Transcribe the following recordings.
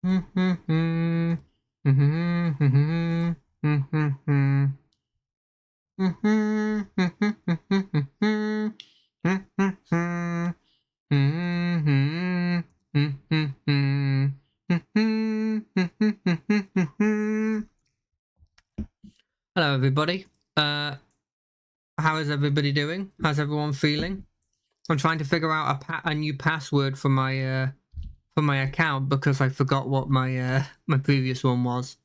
Hello, everybody. How is everybody doing? How's everyone feeling? I'm trying to figure out a new password for my account because I forgot what my previous one was.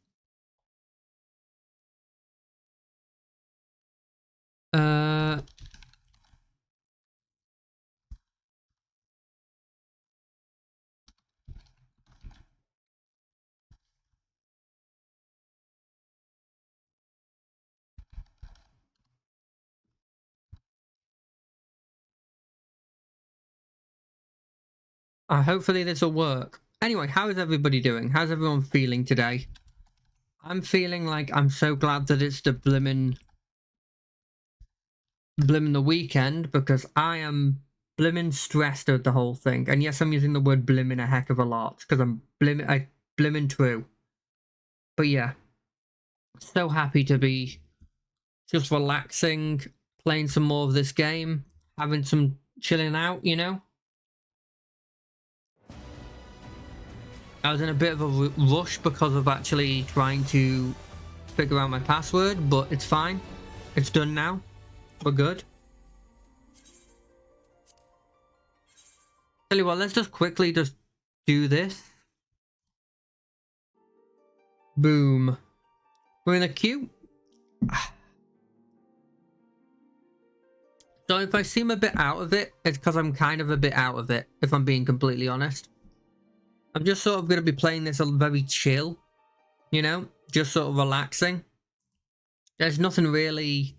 Hopefully this will work. Anyway, how is everybody doing? How's everyone feeling today? I'm feeling like I'm so glad that it's the blimmin' the weekend because I am blimmin' stressed at the whole thing. And yes, I'm using the word blimmin' a heck of a lot because I'm blimmin' true. But yeah, so happy to be just relaxing, playing some more of this game, having some chilling out, you know? I was in a bit of a rush because of actually trying to figure out my password, but it's fine. It's done now. We're good. Tell you what, let's just quickly just do this. Boom. We're in a queue. So if I seem a bit out of it, it's because I'm kind of a bit out of it, if I'm being completely honest. I'm just sort of going to be playing this very chill, you know? Just sort of relaxing. There's nothing really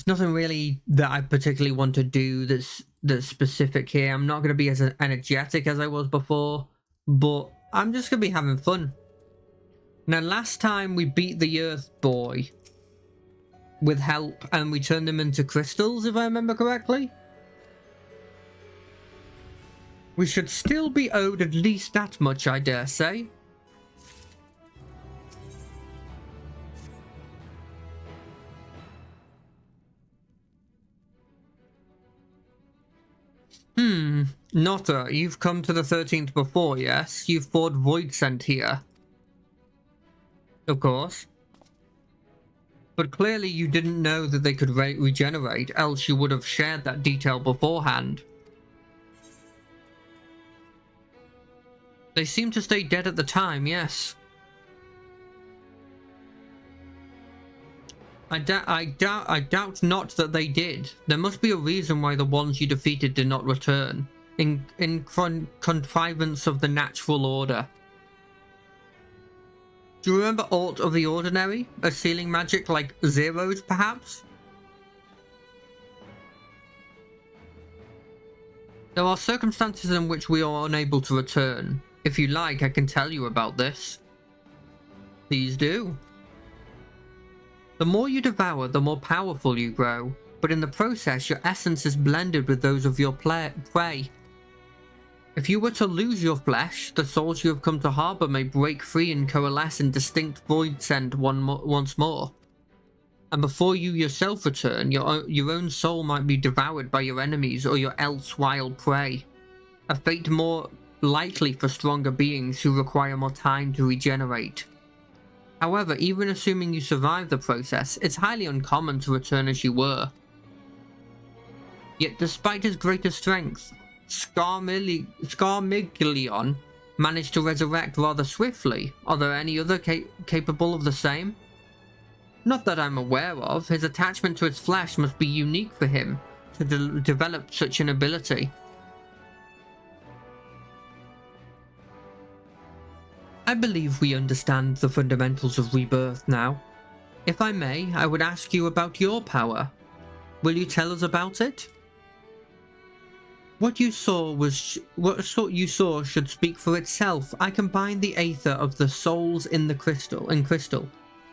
that I particularly want to do that's specific here. I'm not going to be as energetic as I was before, but I'm just going to be having fun. Now, last time we beat the Earth Boy with help and we turned him into crystals, if I remember correctly. We should still be owed at least that much, I dare say. Notta, you've come to the 13th before, yes? You've fought Voidsent here. Of course. But clearly you didn't know that they could regenerate, else you would have shared that detail beforehand. They seemed to stay dead at the time, yes. I doubt not that they did. There must be a reason why the ones you defeated did not return. In contrivance of the natural order. Do you remember aught of the ordinary? A sealing magic like Zero's, perhaps? There are circumstances in which we are unable to return. If you like, I can tell you about this. Please do. The more you devour, the more powerful you grow, but in the process your essence is blended with those of your prey. If you were to lose your flesh, the souls you have come to harbour may break free and coalesce in distinct Voidsent once more. And before you yourself return, your own soul might be devoured by your enemies or your else wild prey. A fate more likely for stronger beings who require more time to regenerate. However, even assuming you survive the process, it's highly uncommon to return as you were. Yet despite his greater strength, Scarmiglion managed to resurrect rather swiftly. Are there any other capable of the same? Not that I'm aware of. His attachment to his flesh must be unique for him to develop such an ability. I believe we understand the fundamentals of rebirth now. If I may, I would ask you about your power. Will you tell us about it? What you saw should speak for itself. I combined the aether of the souls in crystal.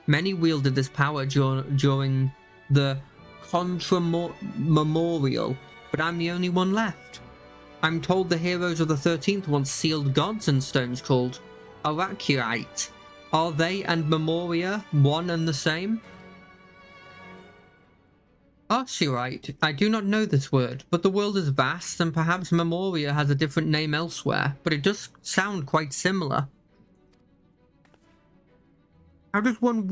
Many wielded this power during the Contra Memorial, but I'm the only one left. I'm told the heroes of the 13th once sealed gods in stones called Arachurite. Are they and Memoria one and the same? Arachurite. I do not know this word, but the world is vast and perhaps Memoria has a different name elsewhere, but it does sound quite similar. How does one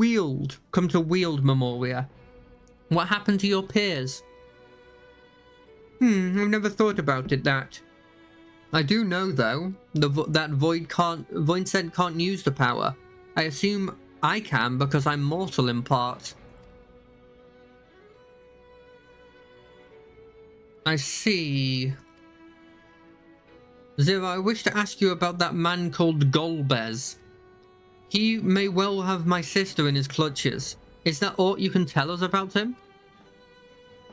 come to wield Memoria? What happened to your peers? I've never thought about it that. I do know though, that Voidsent can't use the power. I assume I can because I'm mortal in part. I see. Zero, I wish to ask you about that man called Golbez. He may well have my sister in his clutches. Is that aught you can tell us about him?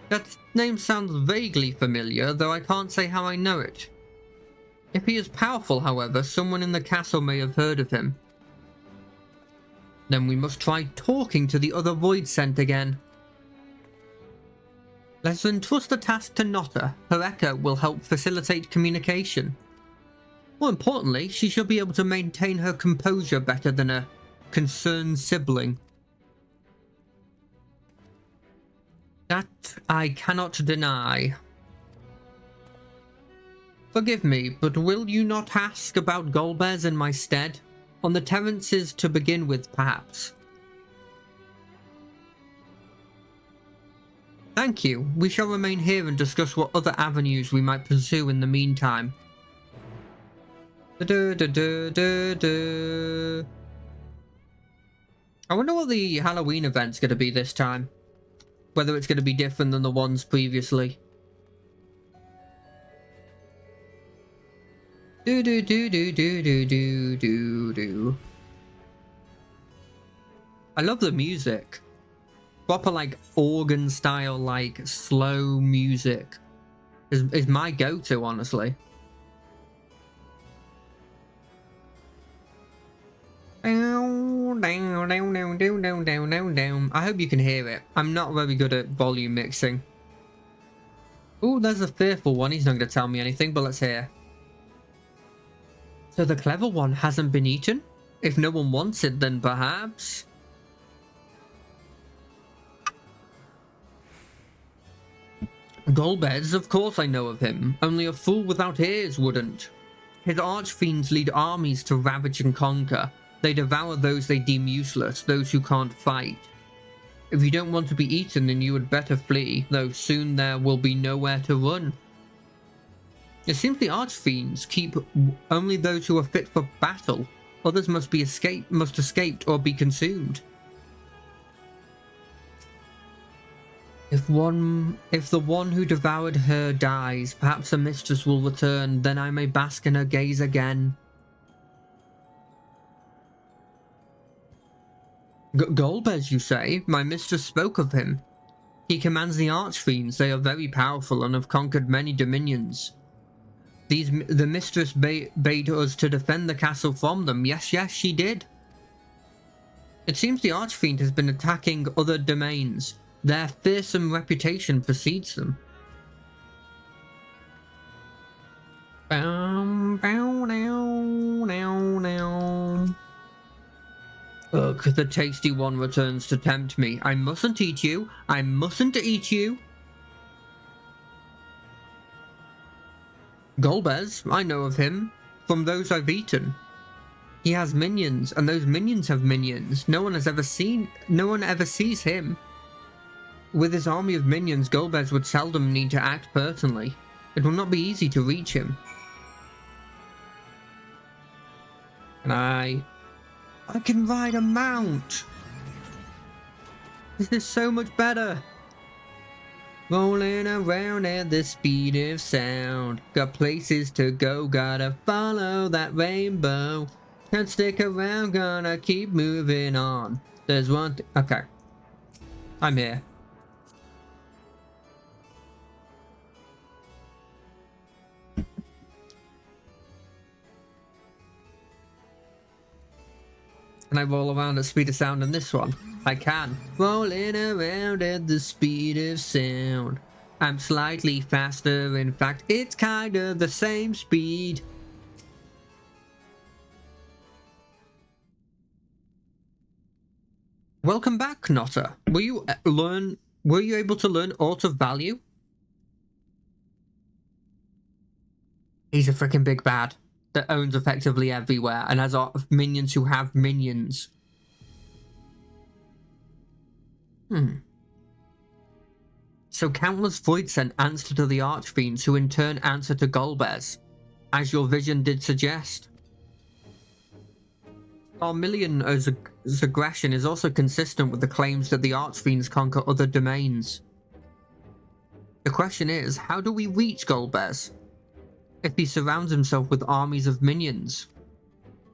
That name sounds vaguely familiar, though I can't say how I know it. If he is powerful, however, someone in the castle may have heard of him. Then we must try talking to the other Voidsent again. Let's entrust the task to Notta. Her echo will help facilitate communication. More importantly, she should be able to maintain her composure better than a concerned sibling. That I cannot deny. Forgive me, but will you not ask about Golbez in my stead? On the Terrences to begin with, perhaps. Thank you. We shall remain here and discuss what other avenues we might pursue in the meantime. I wonder what the Halloween event's going to be this time. Whether it's going to be different than the ones previously. I love the music. Proper like organ style, like slow music is my go-to, honestly. I hope you can hear it. I'm not very good at volume mixing. Oh, there's a fearful one. He's not going to tell me anything, but let's hear. So the clever one hasn't been eaten? If no one wants it, then perhaps... Golbez, of course I know of him. Only a fool without ears wouldn't. His archfiends lead armies to ravage and conquer. They devour those they deem useless, those who can't fight. If you don't want to be eaten, then you had better flee, though soon there will be nowhere to run. It seems the archfiends keep only those who are fit for battle. Others must escape or be consumed. If the one who devoured her dies, perhaps the mistress will return, then I may bask in her gaze again. Golbez, you say? My mistress spoke of him. He commands the archfiends. They are very powerful and have conquered many dominions. The mistress bade us to defend the castle from them. Yes, she did. It seems the archfiend has been attacking other domains. Their fearsome reputation precedes them. Ugh, the tasty one returns to tempt me. I mustn't eat you. I mustn't eat you. Golbez, I know of him, from those I've eaten. He has minions, and those minions have minions. No one ever sees him. With his army of minions, Golbez would seldom need to act personally. It will not be easy to reach him. And I can ride a mount! This is so much better! Rolling around at the speed of sound. Got places to go, gotta follow that rainbow. Can't stick around, gonna keep moving on. There's one okay. I'm here. Can I roll around at speed of sound in this one? I can. Rolling around at the speed of sound. I'm slightly faster. In fact, it's kinda the same speed. Welcome back, Knotter. Were you able to learn Art of Value? He's a freaking big bad that owns effectively everywhere and has minions who have minions. So countless Voidsent answer to the Archfiends, who in turn answer to Golbez, as your vision did suggest. Armilion's aggression is also consistent with the claims that the Archfiends conquer other domains. The question is, how do we reach Golbez? If he surrounds himself with armies of minions,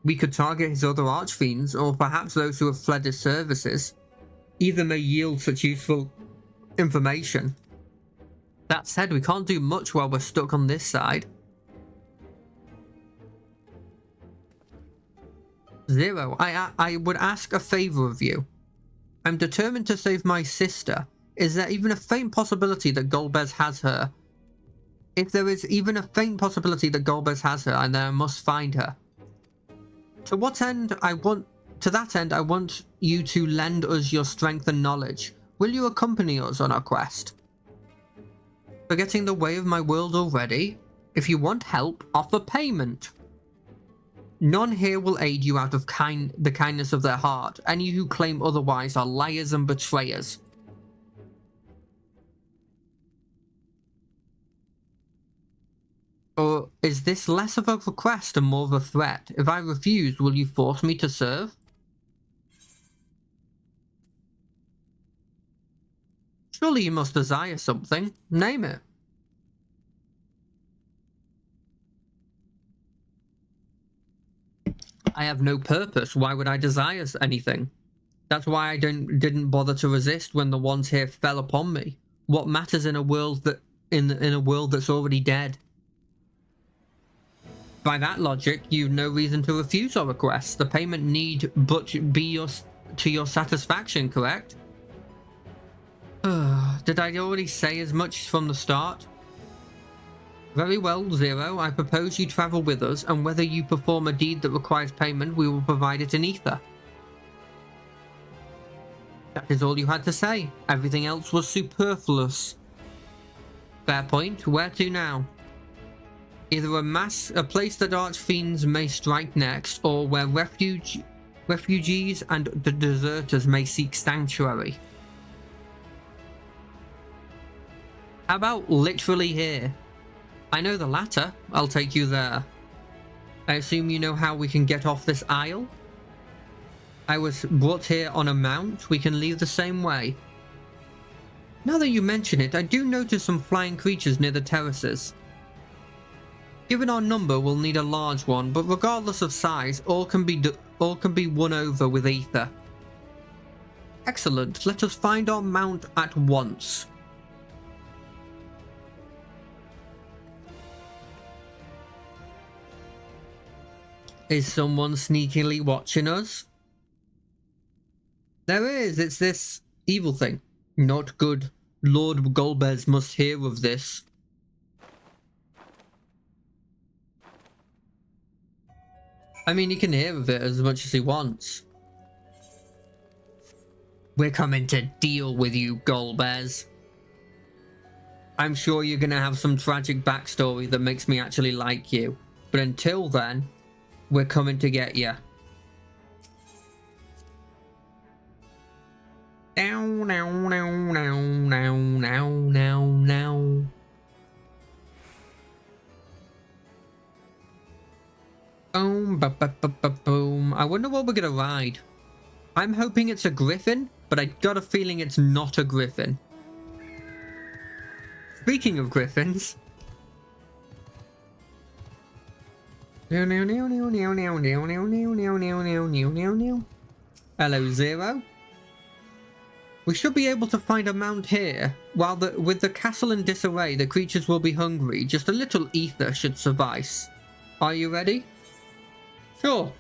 we could target his other Archfiends, or perhaps those who have fled his services. Either may yield such useful information. That said, we can't do much while we're stuck on this side. Zero, I would ask a favor of you. I'm determined to save my sister. Is there even a faint possibility that Golbez has her? If there is even a faint possibility that Golbez has her, then I must find her. To that end, I want you to lend us your strength and knowledge. Will you accompany us on our quest? Forgetting the way of my world already? If you want help, offer payment. None here will aid you out of the kindness of their heart. Any who claim otherwise are liars and betrayers. Or is this less of a request and more of a threat? If I refuse, will you force me to serve? Surely you must desire something. Name it. I have no purpose. Why would I desire anything? That's why I didn't bother to resist when the ones here fell upon me. What matters in a world in a world that's already dead? By that logic, you've no reason to refuse our request. The payment need but be to your satisfaction, correct? Did I already say as much from the start? Very well, Zero. I propose you travel with us, and whether you perform a deed that requires payment, we will provide it in ether. That is all you had to say. Everything else was superfluous. Fair point. Where to now? Either a place that Archfiends may strike next, or where refugees and the deserters may seek sanctuary. How about literally here? I know the latter. I'll take you there. I assume you know how we can get off this isle? I was brought here on a mount. We can leave the same way. Now that you mention it, I do notice some flying creatures near the terraces. Given our number, we'll need a large one, but regardless of size, all can be won over with ether. Excellent. Let us find our mount at once. Is someone sneakily watching us? There is. It's this evil thing. Not good. Lord Golbez must hear of this. I mean, he can hear of it as much as he wants. We're coming to deal with you, Golbez. I'm sure you're gonna have some tragic backstory that makes me actually like you. But until then, we're coming to get you. Now, now, now, now, now, now, now, now. Boom, ba ba ba ba boom. I wonder what we're gonna ride. I'm hoping it's a griffin, but I got a feeling it's not a griffin. Speaking of griffins. Hello, Zero. We should be able to find a mount here. While with the castle in disarray, the creatures will be hungry. Just a little ether should suffice. Are you ready? Sure.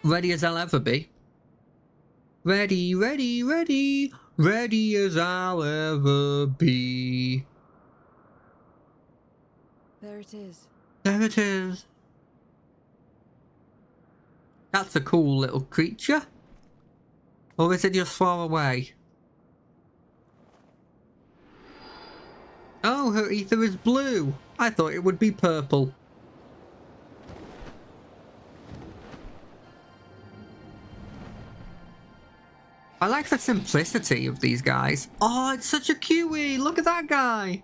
Ready as I'll ever be. Ready, ready, ready. Ready as I'll ever be. There it is. There it is. That's a cool little creature. Or is it just far away? Oh, her ether is blue. I thought it would be purple. I like the simplicity of these guys. Oh, it's such a cutie. Look at that guy.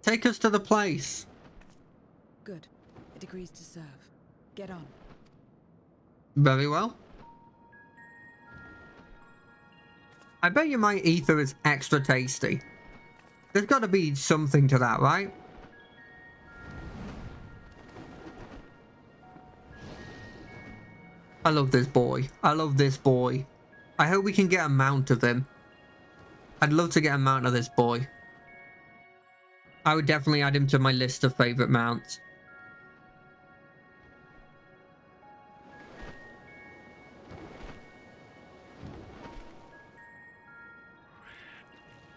Take us to the place. Good. It agrees to serve. Get on. Very well. I bet you my ether is extra tasty. There's got to be something to that, right? I love this boy. I love this boy. I hope we can get a mount of him. I'd love to get a mount of this boy. I would definitely add him to my list of favourite mounts.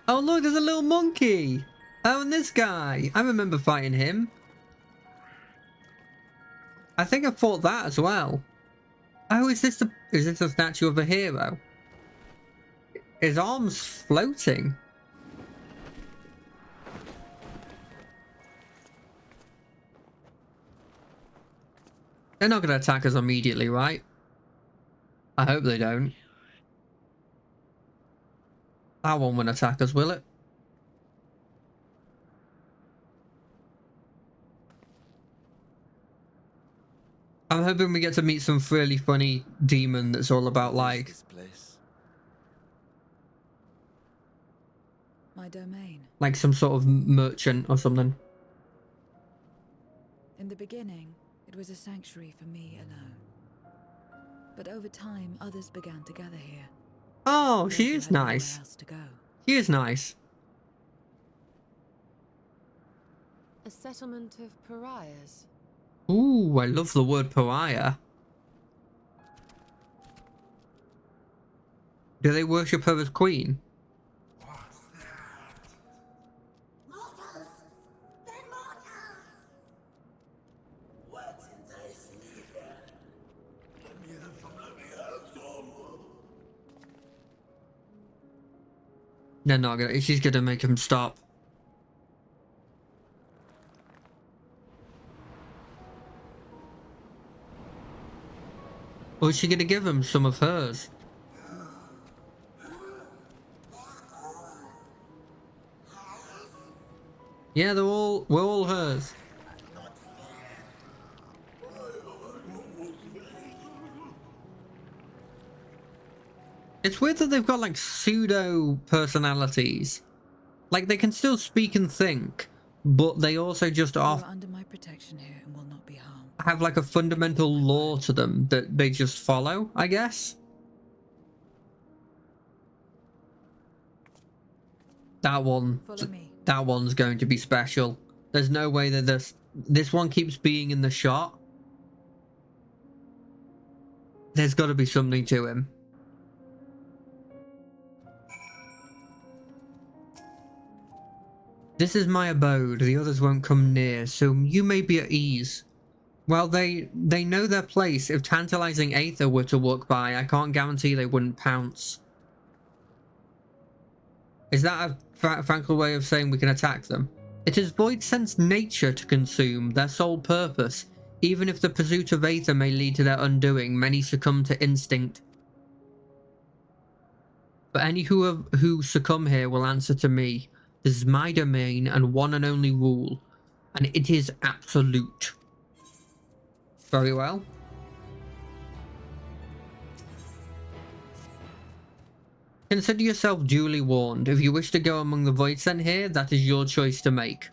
Oh look, there's a little monkey! Oh, and this guy! I remember fighting him. I think I fought that as well. Oh, is this a statue of a hero? His arm's floating. They're not going to attack us immediately, right? I hope they don't. That one won't attack us, will it? I'm hoping we get to meet some really funny demon that's all about like... This place? My domain. Like some sort of merchant or something. In the beginning, it was a sanctuary for me alone. But over time, others began to gather here. Oh, Those she who is had nowhere nice. else to go. She is nice. A settlement of pariahs. Ooh, I love the word pariah. Do they worship her as queen? They're not gonna. She's gonna make him stop. Or is she gonna give him some of hers? Yeah, we're all hers. It's weird that they've got like pseudo personalities. Like they can still speak and think, but they also just You are are under my protection here and will not be harmed. have like a fundamental law to them that they just follow, I guess. That one, Follow me. that one's going to be special. There's no way that this one keeps being in the shot. There's got to be something to him. This is my abode. The others won't come near, so you may be at ease. Well, they know their place. If tantalizing Aether were to walk by, I can't guarantee they wouldn't pounce. Is that a frank way of saying we can attack them? It is Voidsense nature to consume, their sole purpose. Even if the pursuit of Aether may lead to their undoing, many succumb to instinct. But any who succumb here will answer to me. This is my domain and one and only rule, and it is absolute. Very well. Consider yourself duly warned. If you wish to go among the Voidsent here, that is your choice to make.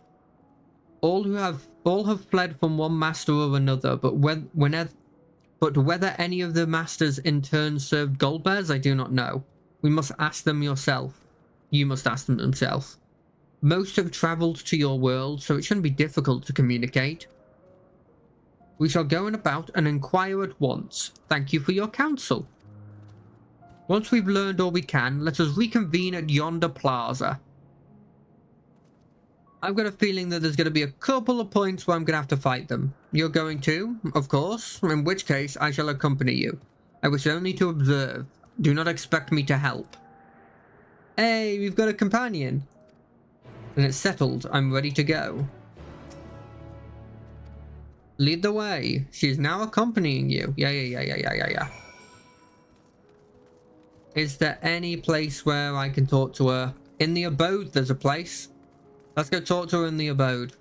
All have fled from one master or another, but whether any of the masters in turn served Goldbears, I do not know. We must ask them yourself. You must ask them themselves. Most have travelled to your world, so it shouldn't be difficult to communicate. We shall go about and inquire at once. Thank you for your counsel. Once we've learned all we can, let us reconvene at yonder plaza. I've got a feeling that there's going to be a couple of points where I'm going to have to fight them. You're going to, of course, in which case I shall accompany you. I wish only to observe. Do not expect me to help. Hey, we've got a companion. And it's settled. I'm ready to go. Lead the way. She's now accompanying you. Yeah. Is there any place where I can talk to her? In the abode, there's a place. Let's go talk to her in the abode.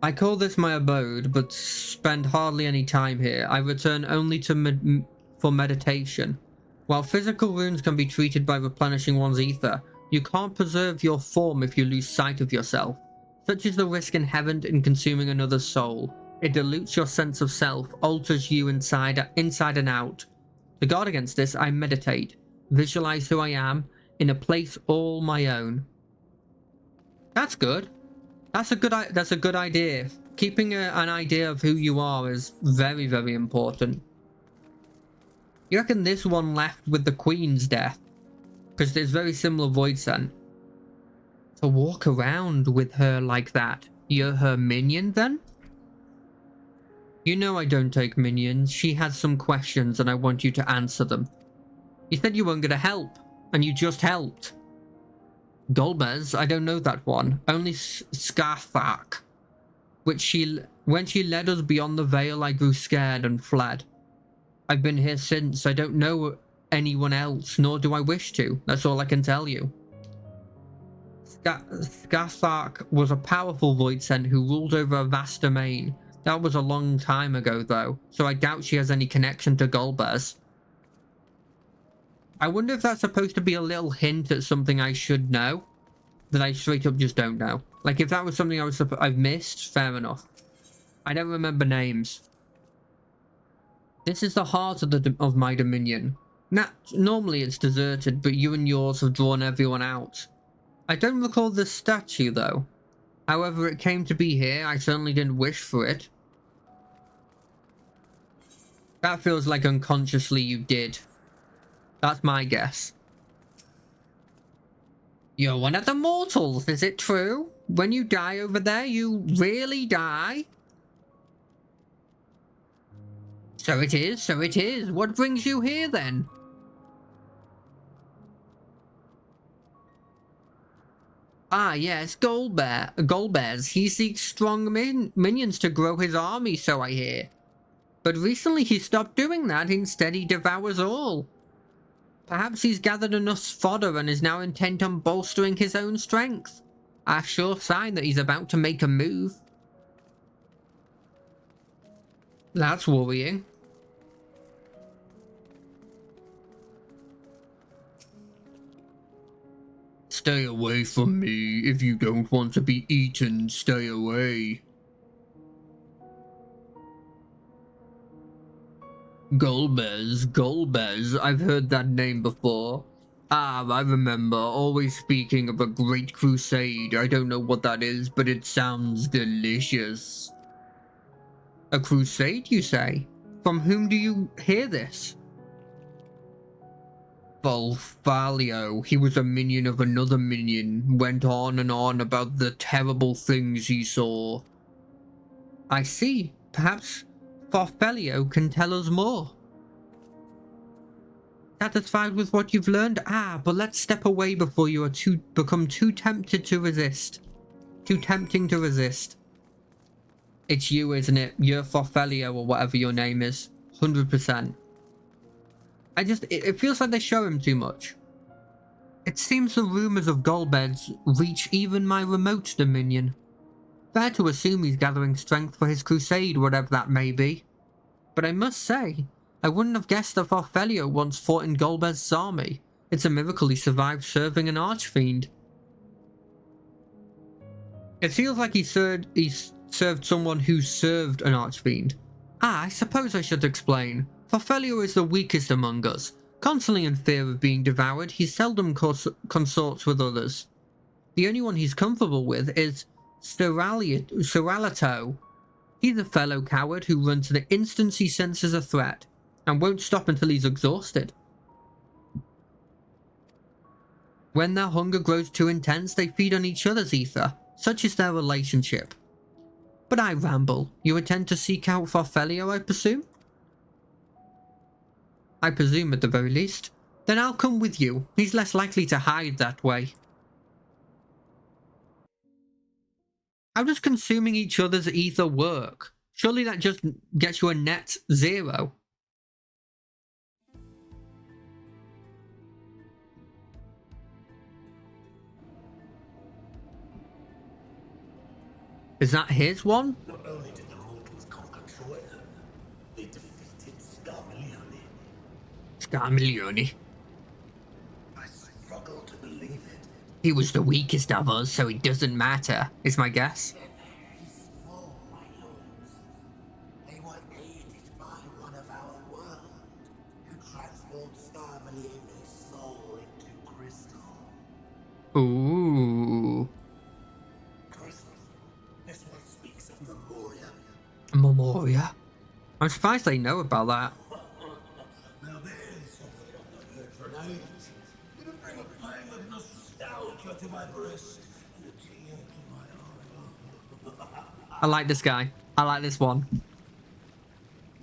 I call this my abode, but spend hardly any time here. I return only to for meditation. While physical wounds can be treated by replenishing one's ether, you can't preserve your form if you lose sight of yourself. Such is the risk inherent in consuming another's soul. It dilutes your sense of self, alters you inside and out. To guard against this, I meditate, visualize who I am, in a place all my own. That's good. That's a good idea. Keeping an idea of who you are is very, very important. You reckon this one left with the Queen's death? Because there's very similar Voidsent. To walk around with her like that. You're her minion then? You know I don't take minions. She has some questions and I want you to answer them. You said you weren't going to help, and you just helped. Golbez, I don't know that one. Only Scarthark. When she led us beyond the veil, I grew scared and fled. I've been here since. I don't know anyone else, nor do I wish to. That's all I can tell you. Scarthark was a powerful Voidsent who ruled over a vast domain. That was a long time ago, though, so I doubt she has any connection to Golbez. I wonder if that's supposed to be a little hint at something I should know, that I straight up just don't know. Like, if that was something I've missed, fair enough. I don't remember names. This is the heart of my dominion. Normally it's deserted, but you and yours have drawn everyone out. I don't recall the statue, though. However it came to be here, I certainly didn't wish for it. That feels like unconsciously you did. That's my guess. You're one of the mortals, is it true? When you die over there, you really die? So it is, so it is. What brings you here then? Ah, yes, Golbez. He seeks strong minions to grow his army, so I hear. But recently he stopped doing that. Instead, he devours all. Perhaps he's gathered enough fodder and is now intent on bolstering his own strength. A sure sign that he's about to make a move. That's worrying. Stay away from me. If you don't want to be eaten, stay away. Golbez, I've heard that name before. Ah, I remember, always speaking of a great crusade. I don't know what that is, but it sounds delicious. A crusade, you say? From whom do you hear this? Volfalio, he was a minion of another minion, went on and on about the terrible things he saw. I see. Perhaps Farfelio can tell us more. Satisfied with what you've learned? Ah, but let's step away before you are become too tempted to resist. Too tempting to resist. It's you, isn't it? You're Farfelio or whatever your name is. 100%. It feels like they show him too much. It seems the rumours of Golbez reach even my remote dominion. Fair to assume he's gathering strength for his crusade, whatever that may be. But I must say, I wouldn't have guessed that Farfelio once fought in Golbez's army. It's a miracle he survived serving an archfiend. It feels like he served someone who served an archfiend. Ah, I suppose I should explain. Farfelio is the weakest among us. Constantly in fear of being devoured, he seldom consorts with others. The only one he's comfortable with is Seralato. He's a fellow coward who runs the instant he senses a threat and won't stop until he's exhausted. When their hunger grows too intense, they feed on each other's ether. Such is their relationship. But I ramble. You intend to seek out Farfelio, I presume? I presume at the very least. Then I'll come with you. He's less likely to hide that way. How does consuming each other's ether work? Surely that just gets you a net 0. Is that his one? Not only did the mortals conquer Troia, they defeated Scarmiglione. Scarmiglione. I struggle to believe it. He was the weakest of us, so it doesn't matter, is my guess. They're very small, my lords. They were aided by one of our world, who transformed Scarmiglione's soul into crystal. Ooh. Crystal? This one speaks of Memoria. Memoria? I'm surprised they know about that. Now there's something I've not heard for an age. It'll bring a pang of nostalgia to my breast and a tear to my eye. I like this guy. I like this one.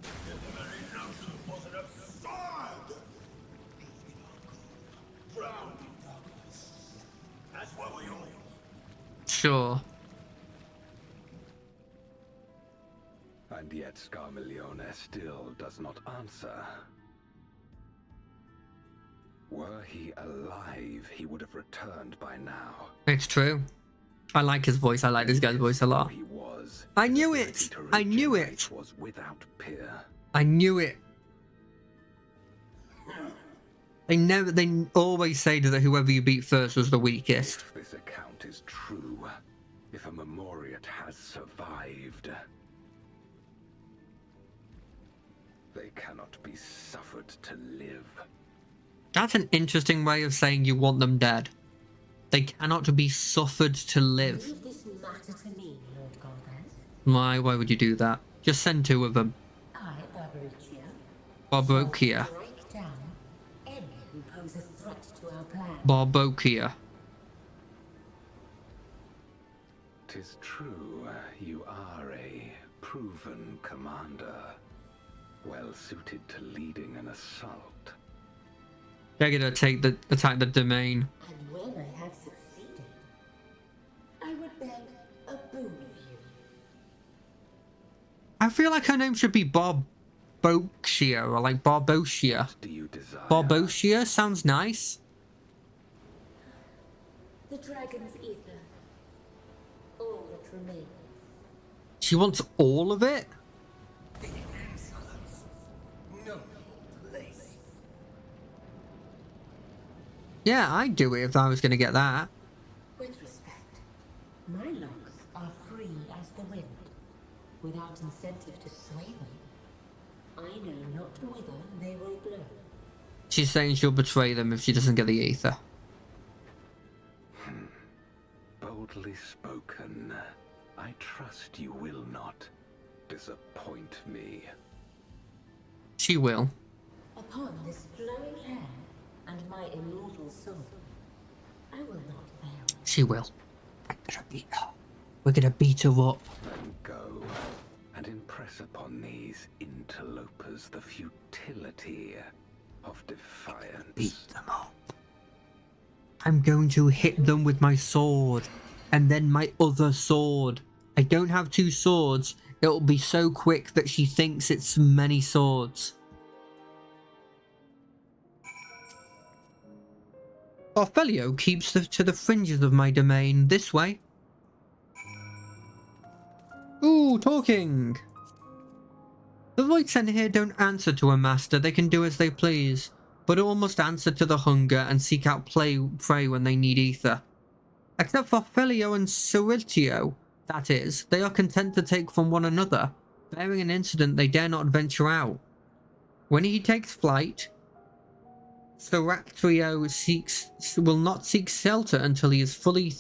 The very notion was an absurd. Drowned in darkness. As were we all. Sure. And yet Scarmiglione still does not answer. Were he alive, he would have returned by now. It's true. I like his voice. I like this guy's voice a lot. He was. I his knew ability it! to I knew regenerate it! Was without peer. I knew it. They always say that whoever you beat first was the weakest. If this account is true, if a Memoriat has survived, they cannot be suffered to live. That's an interesting way of saying you want them dead. They cannot be suffered to live. Leave this matter to me, Lord Golbez. Why would you do that? Just send 2 of them. I, Barbarucia, Barbokia. shall break down any who pose a threat to our plan. Barbokia. 'Tis true, you are a proven commander, well suited to leading an assault. They're gonna attack the domain. And when I have succeeded, I would beg a boon of you. I feel like her name should be Barbokia or like Barbotia. Do you desire? Barbotia sounds nice. The dragon's ether. All that remains. She wants all of it? No place. Yeah, I'd do it if I was gonna get that. With respect, my locks are free as the wind, without incentive to sway them. I know not whither they will blow. She's saying she'll betray them if she doesn't get the ether. Boldly spoken. I trust you will not disappoint me. She will. Upon this flowing hair and my immortal soul, I will not fail. She will. I'm gonna beat her. We're gonna beat her up. Then go and impress upon these interlopers the futility of defiance. Beat them up. I'm going to hit them with my sword. And then my other sword. I don't have 2 swords. It'll be so quick that she thinks it's many swords. Orfelio keeps to the fringes of my domain this way. Ooh, talking! The Void Sent here don't answer to a master, they can do as they please, but all must answer to the hunger and seek out prey when they need ether. Except for Orfelio and Ceritio, that is, they are content to take from one another, bearing an incident they dare not venture out. When he takes flight, Ceritio will not seek shelter until he is fully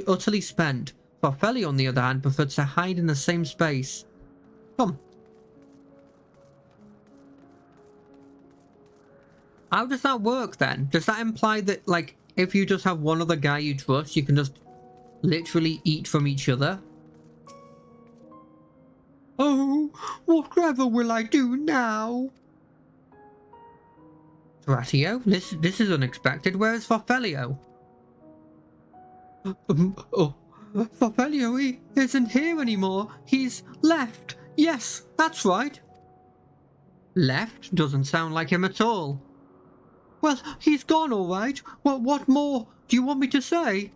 utterly spent. Farfelli, on the other hand, preferred to hide in the same space. Come. How does that work then? Does that imply that, like, if you just have one other guy you trust, you can just literally eat from each other? Oh, whatever will I do now? Ratio, this is unexpected. Where is Farfelio? Oh, Farfelio, he isn't here anymore. He's left. Yes, that's right. Left? Doesn't sound like him at all. Well, he's gone, all right. What more do you want me to say?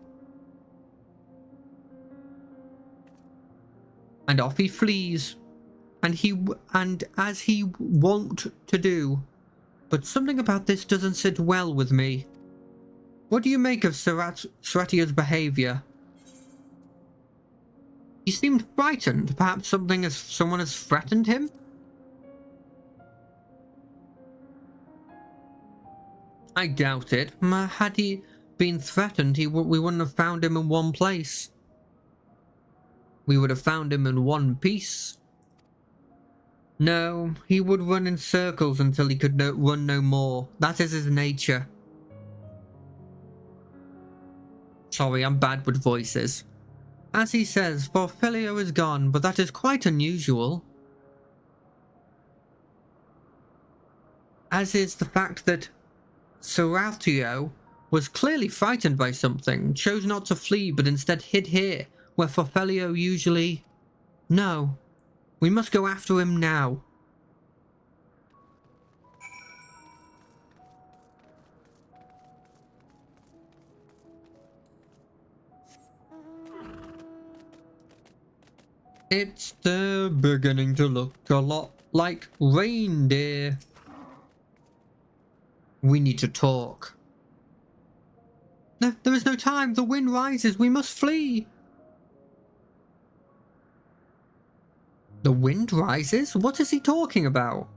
And off he flees, and as he wont to do. But something about this doesn't sit well with me. What do you make of Sarathia's behaviour? He seemed frightened. Perhaps someone has threatened him? I doubt it. Had he been threatened, we wouldn't have found him in one place. We would have found him in one piece. No, he would run in circles until he could run no more. That is his nature. Sorry, I'm bad with voices. As he says, Farfelio is gone, but that is quite unusual. As is the fact that Sarathio was clearly frightened by something, chose not to flee but instead hid here, where Farfelio usually... No. We must go after him now. They're beginning to look a lot like reindeer. We need to talk. No, there is no time. The wind rises. We must flee. The wind rises? What is he talking about?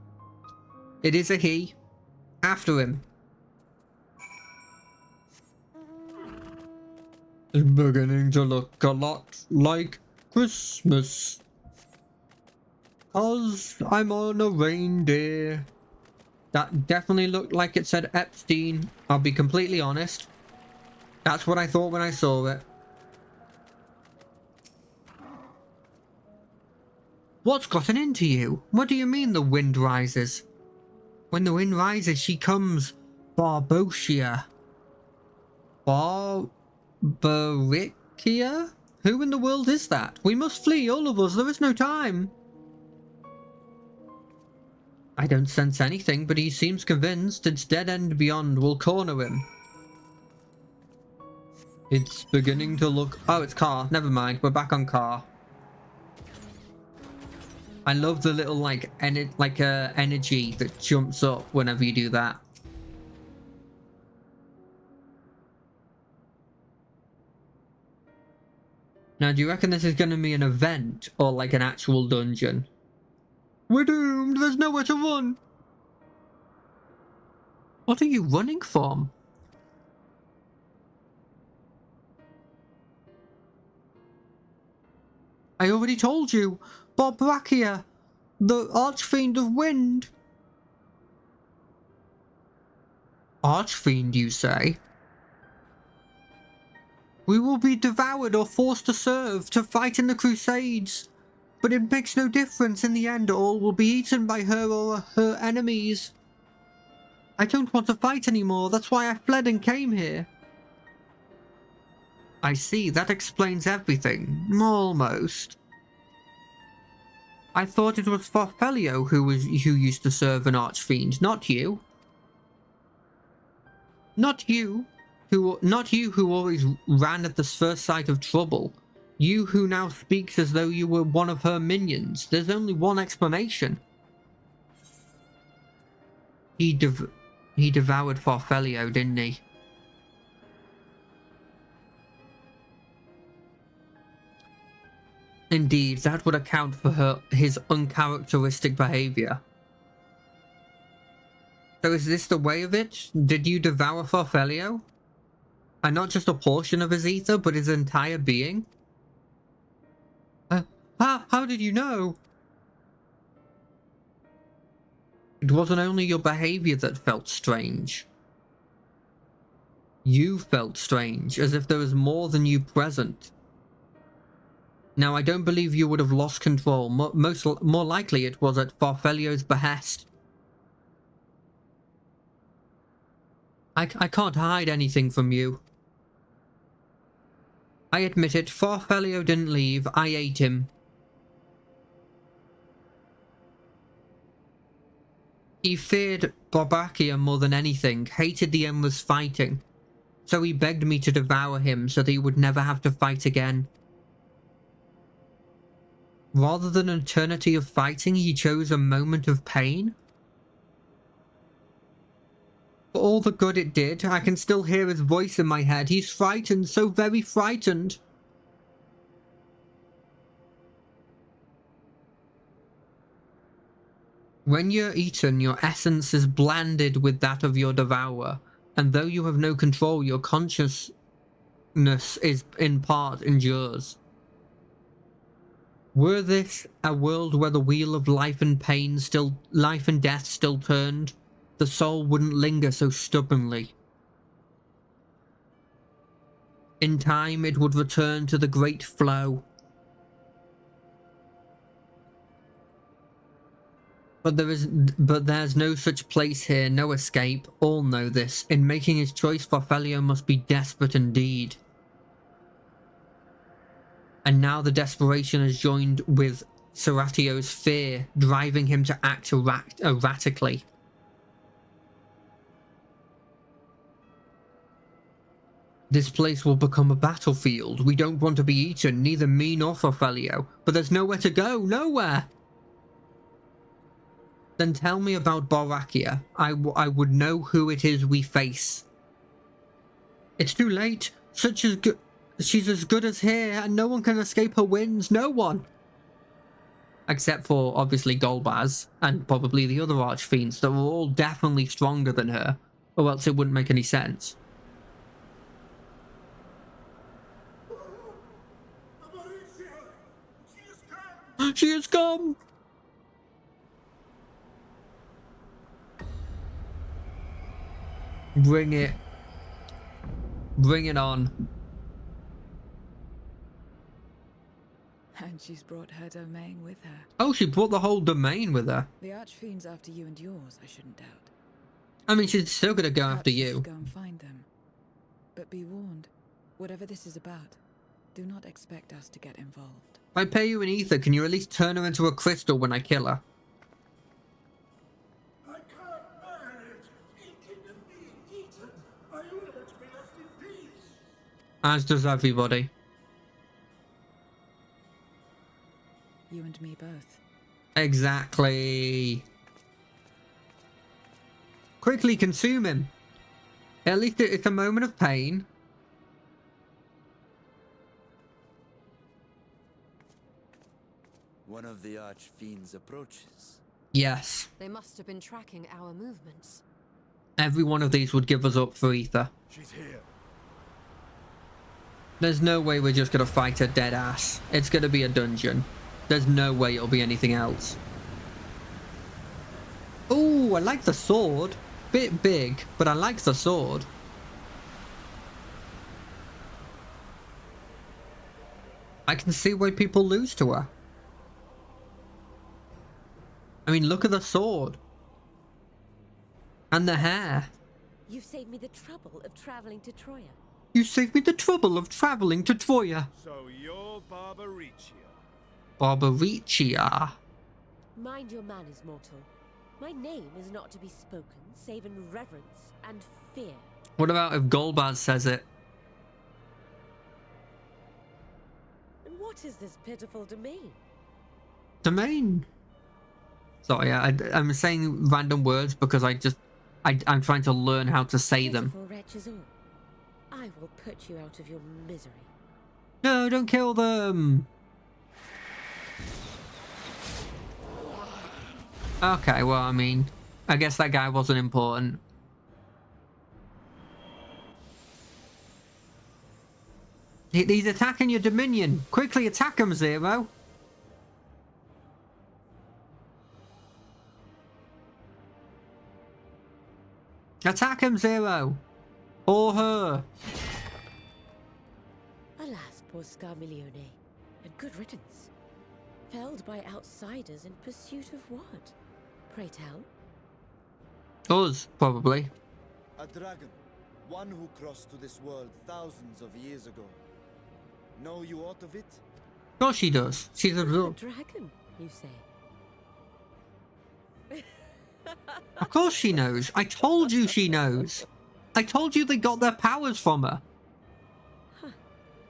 It is a he. After him. It's beginning to look a lot like Christmas. 'Cause I'm on a reindeer. That definitely looked like it said Epstein. I'll be completely honest. That's what I thought when I saw it. What's gotten into you? What do you mean the wind rises? When the wind rises, she comes. Barbotia. Barbaricia? Who in the world is that? We must flee, all of us. There is no time. I don't sense anything, but he seems convinced. Its dead end beyond will corner him. It's beginning to look... Oh, it's car. Never mind. We're back on car. I love the little, energy that jumps up whenever you do that. Now, do you reckon this is going to be an event or like an actual dungeon? We're doomed. There's nowhere to run. What are you running from? I already told you. Barbrachia, the Archfiend of Wind. Archfiend, you say? We will be devoured or forced to serve, to fight in the Crusades. But it makes no difference. In the end, all will be eaten by her or her enemies. I don't want to fight anymore. That's why I fled and came here. I see. That explains everything. Almost. I thought it was Farfelio who used to serve an Archfiend, not you. Not you who always ran at the first sight of trouble. You who now speaks as though you were one of her minions. There's only one explanation. He devoured Farfelio, didn't he? Indeed, that would account for his uncharacteristic behavior. So is this the way of it? Did you devour Farfelio? And not just a portion of his ether, but his entire being? How did you know? It wasn't only your behavior that felt strange. You felt strange, as if there was more than you present. Now, I don't believe you would have lost control. More likely it was at Farfelio's behest. I can't hide anything from you. I admit it, Farfelio didn't leave, I ate him. He feared Borbakia more than anything, hated the endless fighting. So he begged me to devour him so that he would never have to fight again. Rather than an eternity of fighting, he chose a moment of pain? For all the good it did, I can still hear his voice in my head. He's frightened, so very frightened. When you're eaten, your essence is blended with that of your devourer, and though you have no control, your consciousness is in part endures. Were this a world where the wheel of life and death still turned, the soul wouldn't linger so stubbornly. In time, it would return to the great flow. But there's no such place here, no escape. All know this. In making his choice, Farfelio must be desperate indeed. And now the desperation has joined with Serratio's fear, driving him to act erratically. This place will become a battlefield. We don't want to be eaten, neither me nor Farfelio. But there's nowhere to go, nowhere! Then tell me about Borbakia. I would know who it is we face. It's too late. She's as good as here, and no one can escape her winds. No one! Except for, obviously, Golbaz, and probably the other Archfiends that were all definitely stronger than her, or else it wouldn't make any sense. She has come! Bring it. Bring it on. And she's brought her domain with her. Oh, she brought the whole domain with her. The Archfiend's after you and yours, I shouldn't doubt. I mean, she's still gonna go after Perhaps you you. should go and find them. But be warned, whatever this is about, do not expect us to get involved. If I pay you an ether, can you at least turn her into a crystal when I kill her? I can't bear it. Eating and being eaten. I only want to be left in peace. As does everybody. You and me both. Exactly. Quickly consume him. At least it's a moment of pain. One of the Archfiends approaches. Yes. They must have been tracking our movements. Every one of these would give us up for ether. She's here. There's no way we're just gonna fight a dead ass. It's gonna be a dungeon. There's no way it'll be anything else. Ooh, I like the sword. Bit big, but I like the sword. I can see why people lose to her. I mean, look at the sword. And the hair. You saved me the trouble of traveling to Troya. You saved me the trouble of traveling to Troya. So you're Barbaricia. Barbaricia. Mind your manners, mortal. My name is not to be spoken, save in reverence and fear. What about if Golbaz says it? And what is this pitiful domain? Domain. Sorry, I'm saying random words because I'm trying to learn how to say them. Pitiful wretches all. I will put you out of your misery. No, don't kill them. Okay, well, I mean, I guess that guy wasn't important. He's attacking your Dominion. Quickly attack him, Zero. Attack him, Zero. Or her. Alas, poor Scarmiglione, and good riddance. Felled by outsiders in pursuit of what? Pray tell. Us, probably. A dragon. One who crossed to this world thousands of years ago. Know you aught of it? Of course she does. She's a A real... dragon, you say? Of course she knows. I told you she knows. I told you they got their powers from her. Huh.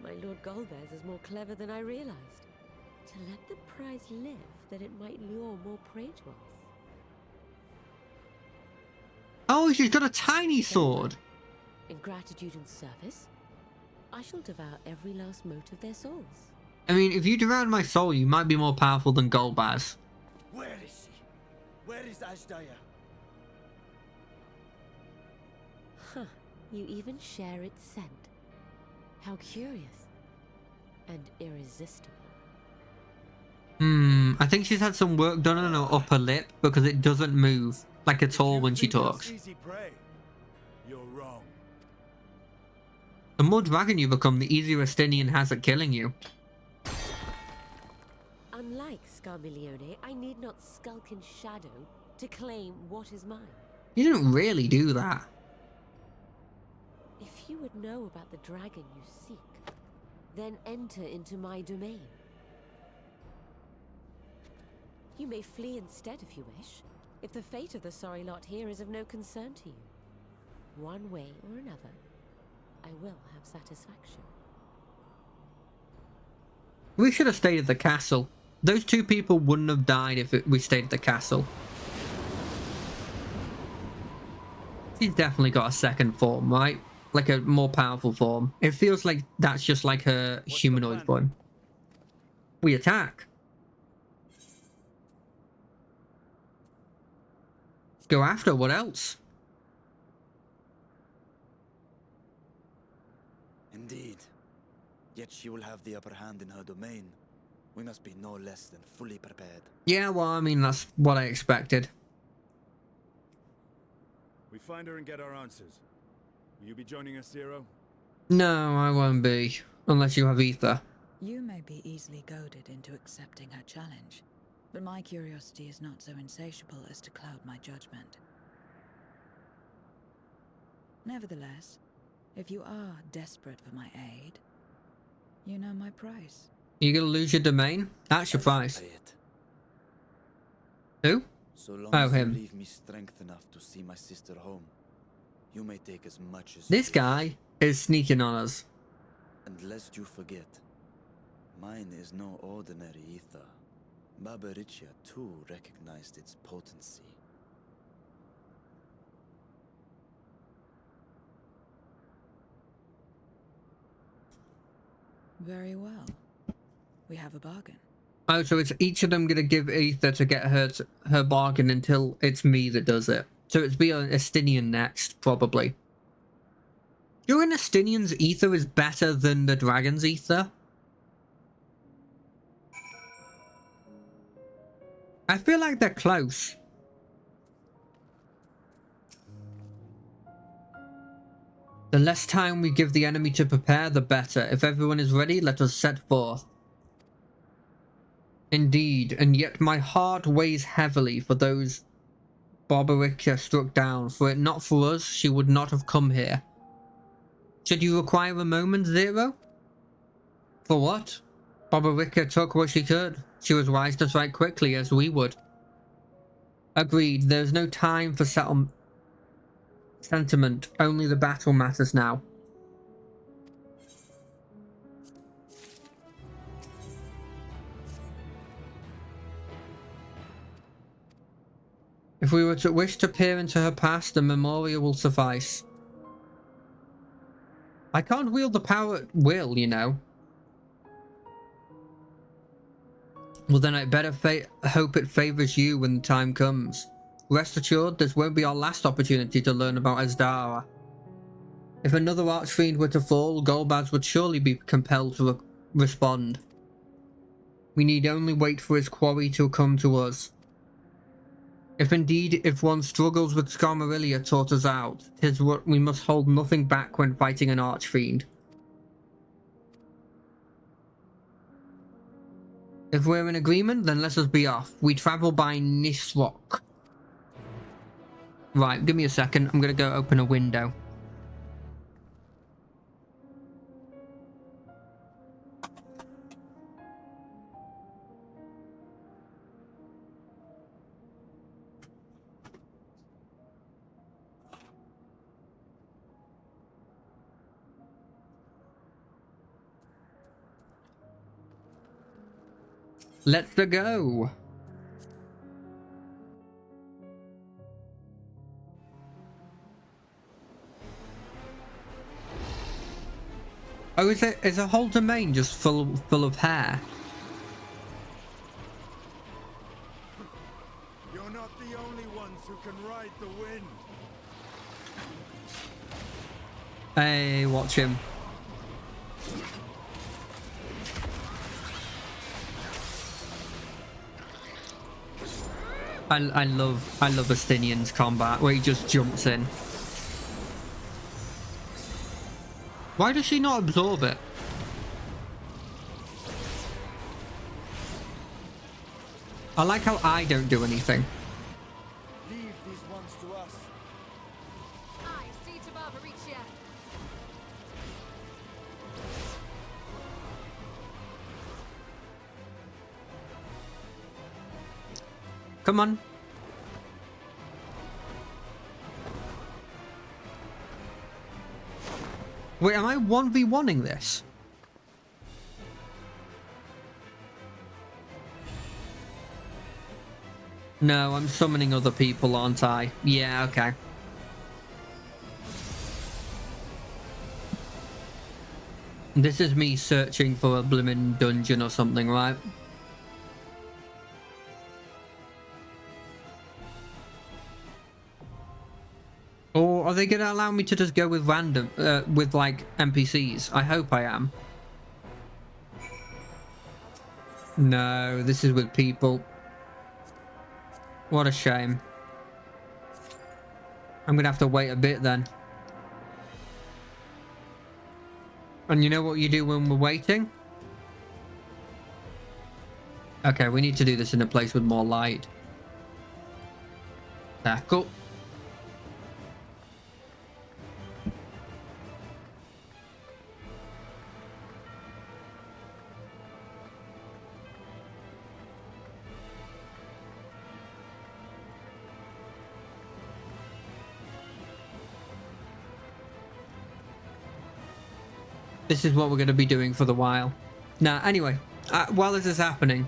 My Lord Golbez is more clever than I realized. To let the prize live, that it might lure more prey to us. Oh, she's got a tiny sword. In gratitude and service, I shall devour every last mote of their souls. I mean, if you devoured my soul, you might be more powerful than Golbaz. Where is she? Where is Ashdaya? Huh. You even share its scent. How curious. And irresistible. I think she's had some work done on her upper lip because it doesn't move like at all when she talks. Easy prey. You're wrong. The more dragon you become, the easier Estinian has at killing you. Unlike Scarmiglione, I need not skulk in shadow to claim what is mine. You didn't really do that. If you would know about the dragon you seek, then enter into my domain. You may flee instead if you wish, if the fate of the sorry lot here is of no concern to you. One way or another, I will have satisfaction. We should have stayed at the castle. Those two people wouldn't have died if we stayed at the castle. She's definitely got a second form, right? Like a more powerful form. It feels like that's just like her humanoid form. We attack. Go after, what else? Indeed. Yet she will have the upper hand in her domain. We must be no less than fully prepared. Yeah, well, I mean, that's what I expected. We find her and get our answers. Will you be joining us, Zero? No, I won't be. Unless you have ether. You may be easily goaded into accepting her challenge, but my curiosity is not so insatiable as to cloud my judgment. Nevertheless, if you are desperate for my aid, you know my price. You gonna lose your domain? That's your price. Pay it. Who? So long Oh, as him. you leave me strength enough to see my sister home, you may take as much as This you wish. guy is sneaking on us. And lest you forget, mine is no ordinary ether. Barbariccia too recognized its potency. Very well. We have a bargain. Oh, so it's each of them gonna give ether to get her bargain until it's me that does it. So it's be an Estinian next, probably. You reckon Estinian's ether is better than the dragon's ether? I feel like they're close. The less time we give the enemy to prepare, the better. If everyone is ready, let us set forth. Indeed, and yet my heart weighs heavily for those Barbariccia struck down. For it not for us, she would not have come here. Should you require a moment, Zero? For what? Barbariccia took what she could. She was wise to strike quickly, as we would. Agreed, there is no time for sentiment. Only the battle matters now. If we were to wish to peer into her past, the memorial will suffice. I can't wield the power at will, you know. Well, then I'd better hope it favors you when the time comes. Rest assured, this won't be our last opportunity to learn about Asdara. If another Archfiend were to fall, Golbaz would surely be compelled to respond. We need only wait for his quarry to come to us. If one struggles with Skarmarillia taught us out, 'tis what we must hold nothing back when fighting an Archfiend. If we're in agreement, then let us be off. We travel by Nisroch. Right, give me a second. I'm gonna go open a window. Let's go. Oh, is a whole domain just full of hair? You're not the only ones who can ride the wind. Hey, watch him. I love Astinian's combat where he just jumps in. Why does she not absorb it? I like how I don't do anything. Leave these ones to us. I see to Barbaricia. Come on. Wait, am I 1v1ing this? No, I'm summoning other people, aren't I? Yeah, okay. This is me searching for a blimmin' dungeon or something, right? Or are they going to allow me to just go with random, with like NPCs? I hope I am. No, this is with people. What a shame. I'm going to have to wait a bit then. And you know what you do when we're waiting? Okay, we need to do this in a place with more light. Cool. This is what we're going to be doing for the while. Now, anyway, while this is happening,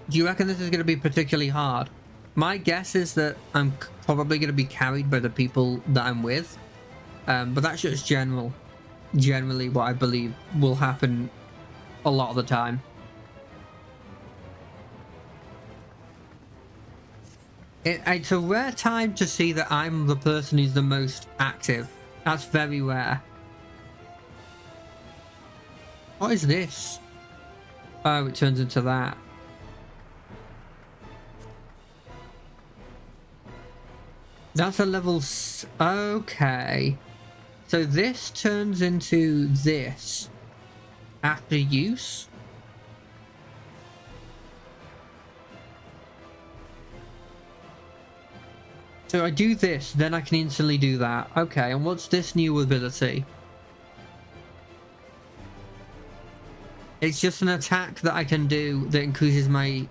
do you reckon this is going to be particularly hard? My guess is that I'm probably going to be carried by the people that I'm with, but that's just generally what I believe will happen a lot of the time. It's a rare time to see that I'm the person who's the most active. That's very rare. What is this? Oh, it turns into that. That's a level... Okay. So this turns into this after use? So I do this, then I can instantly do that. Okay, and what's this new ability? It's just an attack that I can do that increases my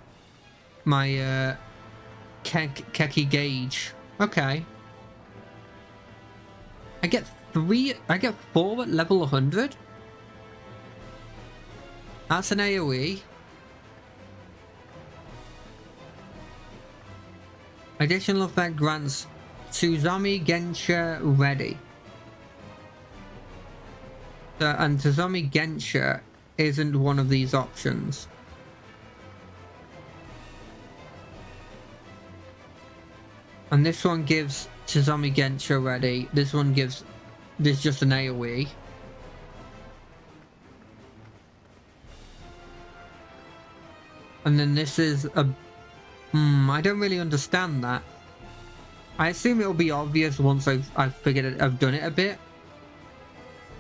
Keki gauge. Okay. I get 4 at level 100? That's an AoE. Additional effect grants Tsuzami Gensha ready. And Tsuzami Gensha isn't one of these options. And this one gives Tizami Gensha already. This one gives... This just an AoE. And then this is a... I don't really understand that. I assume it'll be obvious once I've figured it, I've done it a bit.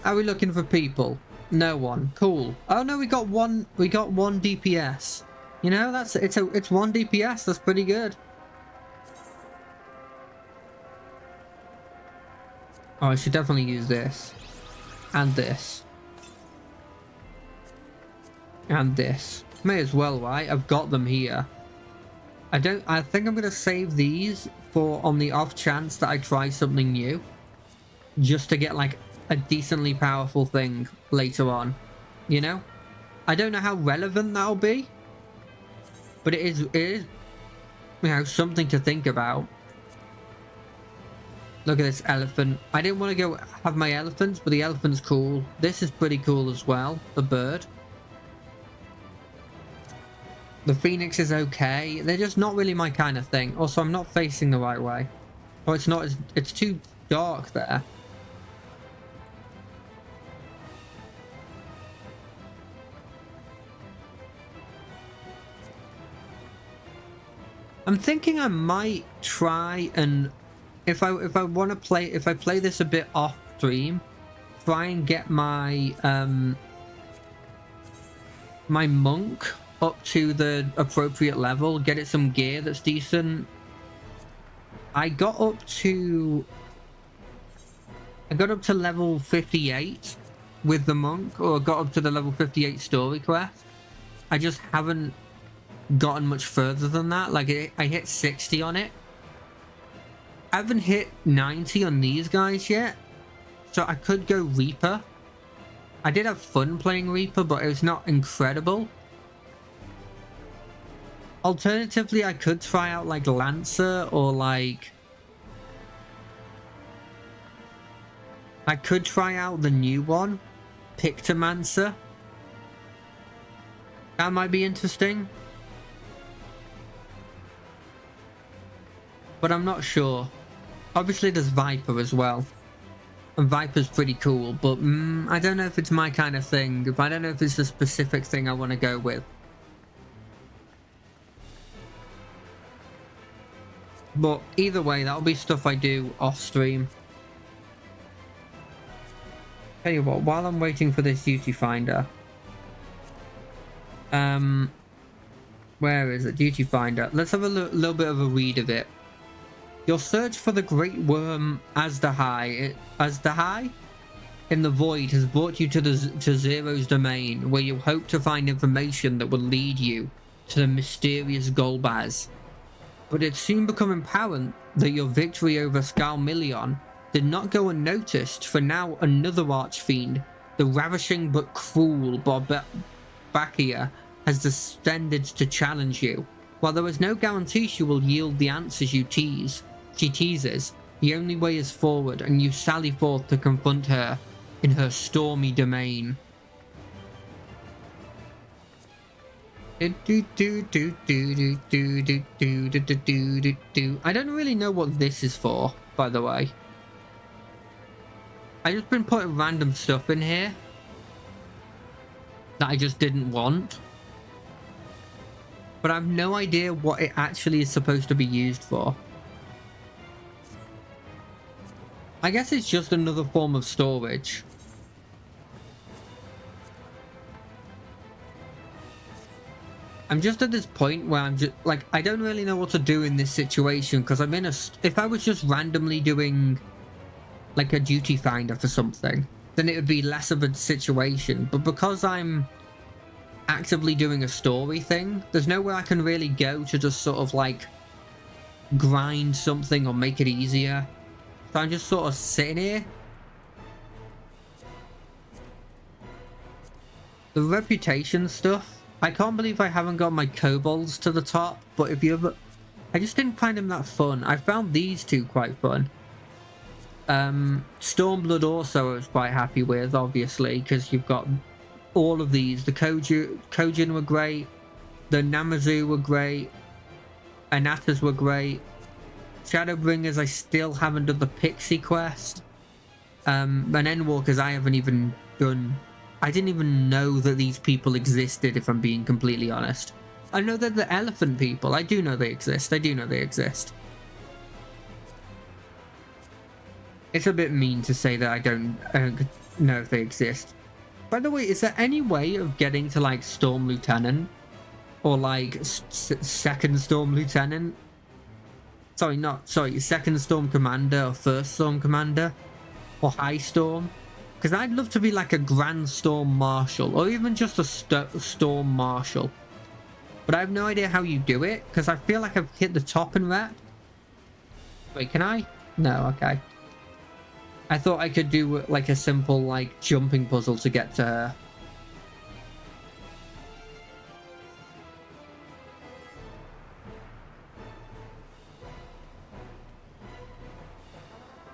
Are we looking for people? No one. Cool. Oh no, we got one DPS. You know, it's one DPS, that's pretty good. Oh, I should definitely use this. And this. And this. May as well, right? I've got them here. I think I'm gonna save these for on the off chance that I try something new. Just to get like a decently powerful thing later on. You know? I don't know how relevant that'll be. But it is, you know, something to think about. Look at this elephant. I didn't want to go have my elephants, but the elephant's cool. This is pretty cool as well. The bird. The phoenix is okay. They're just not really my kind of thing. Also, I'm not facing the right way. Oh, it's not. It's too dark there. I'm thinking I might try and if I want to play, if I play this a bit off stream, try and get my my monk up to the appropriate level, get it some gear that's decent. I got up to level 58 with the monk, or got up to the level 58 story quest. I just haven't gotten much further than that. Like I hit 60 on it. I haven't hit 90 on these guys yet, so I could go Reaper. I did have fun playing Reaper, but it was not incredible. Alternatively, I could try out like Lancer, or like I could try out the new one, Pictomancer. That might be interesting. But I'm not sure. Obviously there's Viper as well. And Viper's pretty cool, but I don't know if it's my kind of thing. I don't know if it's the specific thing I want to go with. But either way, that'll be stuff I do off stream. Tell you what, while I'm waiting for this duty finder. Where is it? Duty finder. Let's have a little bit of a read of it. Your search for the great worm Aztahai in the void has brought you to Zero's domain, where you hope to find information that will lead you to the mysterious Golbaz. But it soon became apparent that your victory over Skalmillion did not go unnoticed, for now another archfiend, the ravishing but cruel Barbakia, has descended to challenge you. While there is no guarantee she will yield the answers she teases, the only way is forward, and you sally forth to confront her in her stormy domain. I don't really know what this is for, by the way. I just been putting random stuff in here that I just didn't want. But I have no idea what it actually is supposed to be used for. I guess it's just another form of storage. I'm just at this point where I'm just like, I don't really know what to do in this situation, because I'm in a... If I was just randomly doing like a duty finder for something, then it would be less of a situation. But because I'm actively doing a story thing, there's nowhere I can really go to just sort of like grind something or make it easier. So I'm just sort of sitting here. The reputation stuff, I can't believe I haven't got my kobolds to the top, but if you ever... I just didn't find them that fun. I found these two quite fun. Stormblood also I was quite happy with, obviously, because you've got all of these. The Kojin were great, the Namazu were great, Anatas were great, Shadowbringers, I still haven't done the Pixie quest. And Endwalkers, I haven't even done. I didn't even know that these people existed, if I'm being completely honest. I know that the elephant people, I do know they exist. I do know they exist. It's a bit mean to say that I don't know if they exist. By the way, is there any way of getting to like Storm Lieutenant? Or like second Storm Lieutenant? Sorry, second Storm Commander or first Storm Commander? Or High Storm? Because I'd love to be like a Grand Storm Marshal, or even just a Storm Marshal. But I have no idea how you do it, because I feel like I've hit the top in rep. Wait, can I? No, okay. I thought I could do like a simple like jumping puzzle to get to her.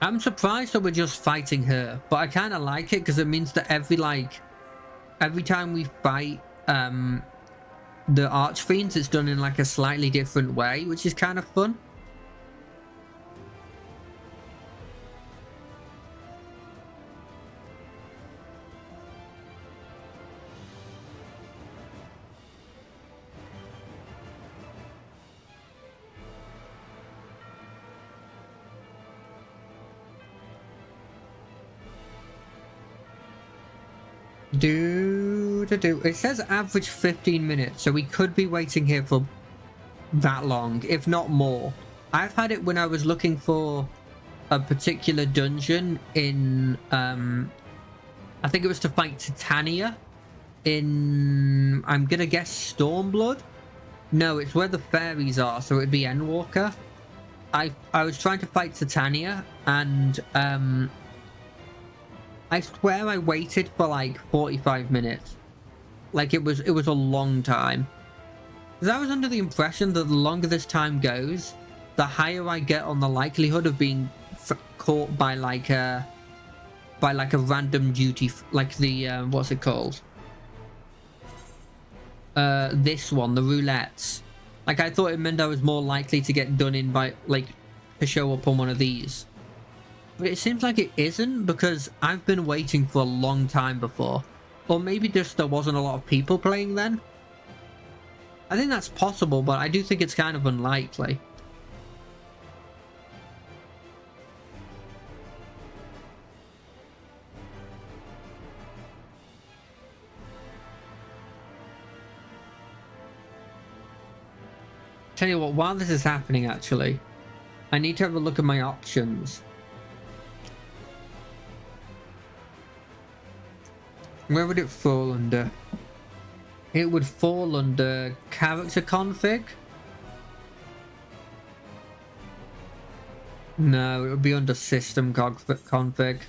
I'm surprised that we're just fighting her, but I kind of like it because it means that every time we fight the Archfiends, it's done in like a slightly different way, which is kind of fun. It says average 15 minutes, so we could be waiting here for that long, if not more. I've had it when I was looking for a particular dungeon in I think it was to fight Titania in, I'm gonna guess, Stormblood? No, it's where the fairies are, so it'd be Endwalker. I was trying to fight Titania, and I swear I waited for like 45 minutes. Like it was a long time. Because I was under the impression that the longer this time goes, the higher I get on the likelihood of being caught by like a random duty, like the what's it called? This one, the roulettes. Like I thought it meant I was more likely to get done in by like to show up on one of these. But it seems like it isn't, because I've been waiting for a long time before. Or maybe just there wasn't a lot of people playing then. I think that's possible, but I do think it's kind of unlikely. Tell you what, while this is happening actually, I need to have a look at my options. Where would it fall under? It would fall under character config. No, it would be under system config.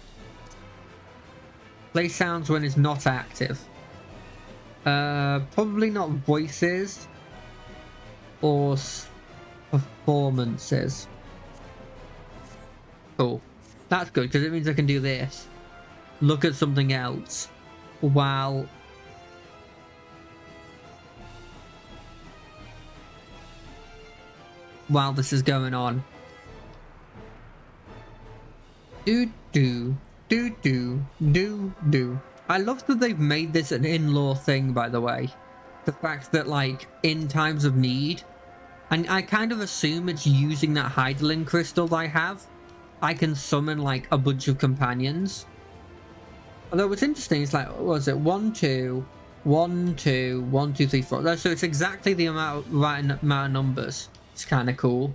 Play sounds when it's not active. Probably not voices or performances. Cool. That's good because it means I can do this. Look at something else. While this is going on. Do. I love that they've made this an in-law thing, by the way. The fact that, like, in times of need, and I kind of assume it's using that Hydaelyn crystal that I have, I can summon, like, a bunch of companions. Although what's interesting is like, what was it? 1, 2, 1, 2, 1, 2, 3, 4. So it's exactly the right amount of numbers. It's kind of cool.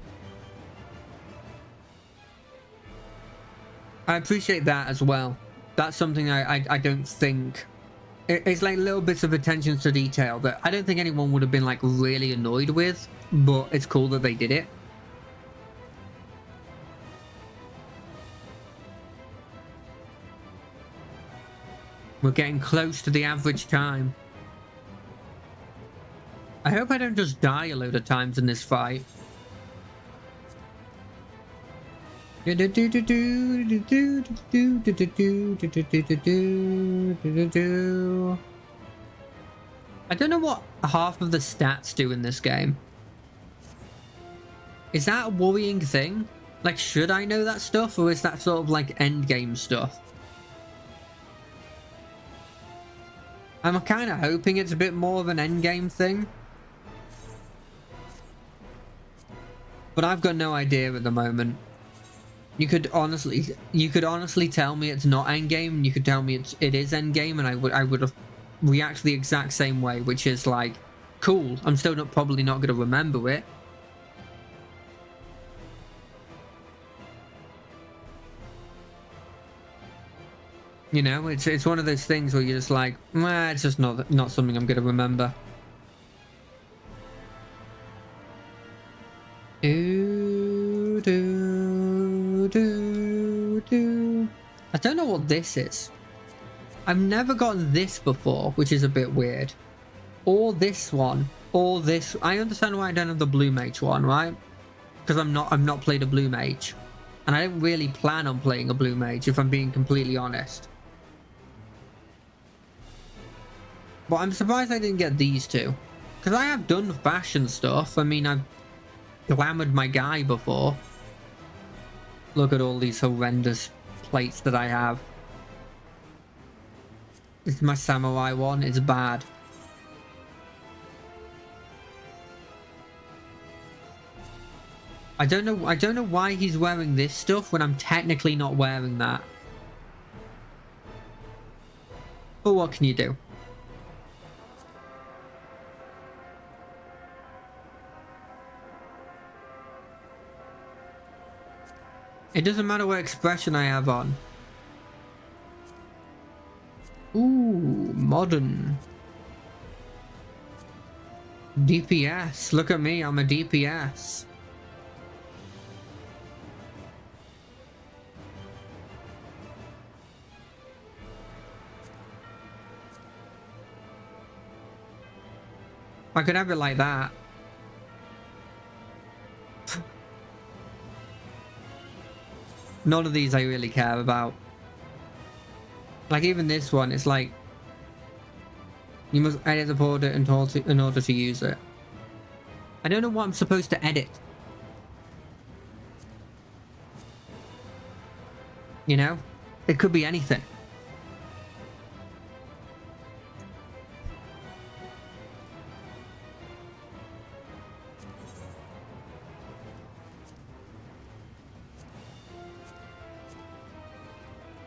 I appreciate that as well. That's something I don't think. It's like little bits of attention to detail that I don't think anyone would have been like really annoyed with, but it's cool that they did it. We're getting close to the average time. I hope I don't just die a load of times in this fight. I don't know what half of the stats do in this game. Is that a worrying thing? Like, should I know that stuff, or is that sort of like endgame stuff? I'm kind of hoping it's a bit more of an endgame thing. But I've got no idea at the moment. You could honestly tell me it's not endgame, and you could tell me it is endgame, and I would have reacted the exact same way, which is like, cool. I'm still probably not going to remember it. You know, it's one of those things where you're just like, it's just not something I'm going to remember. Do, do, do, do. I don't know what this is. I've never gotten this before, which is a bit weird. Or this one, or this. I understand why I don't have the Blue Mage one, right? Because I've not played a Blue Mage, and I don't really plan on playing a Blue Mage, if I'm being completely honest. But I'm surprised I didn't get these two, because I have done fashion stuff. I mean, I've glamored my guy before. Look at all these horrendous plates that I have. This is my samurai one. It's bad. I don't know why he's wearing this stuff when I'm technically not wearing that. But what can you do? It doesn't matter what expression I have on. Ooh, modern. DPS. Look at me, I'm a DPS. I could have it like that. None of these I really care about. Like even this one, it's like you must edit the border in order to use it. I don't know what I'm supposed to edit. You know? It could be anything.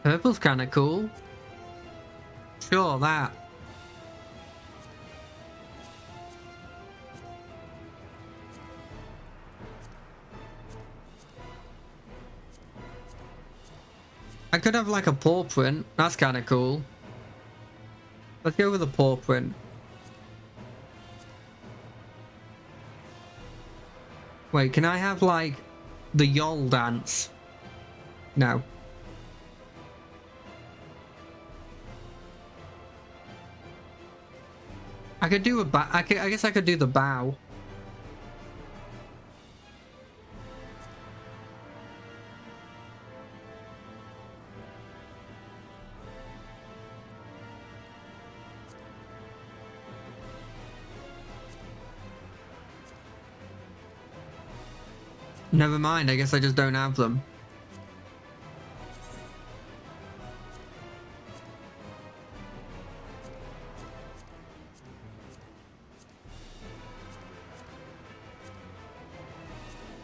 Purple's kind of cool. Sure, that. I could have like a paw print. That's kind of cool. Let's go with a paw print. Wait, can I have like the Yol dance? No. I could do I guess I could do the bow. Never mind, I guess I just don't have them.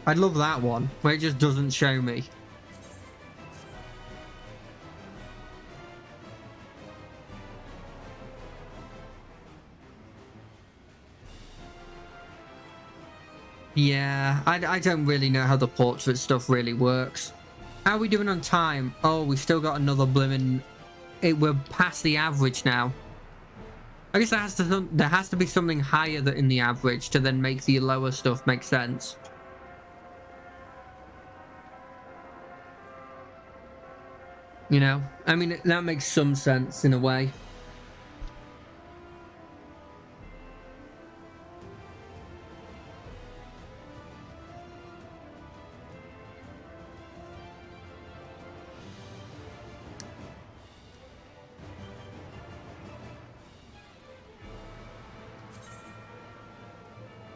I'd love that one, where it just doesn't show me. Yeah, I don't really know how the portrait stuff really works. How are we doing on time? Oh, we still got another blimmin'... We're past the average now. I guess there has to be something higher in the average to then make the lower stuff make sense. You know? I mean, that makes some sense in a way.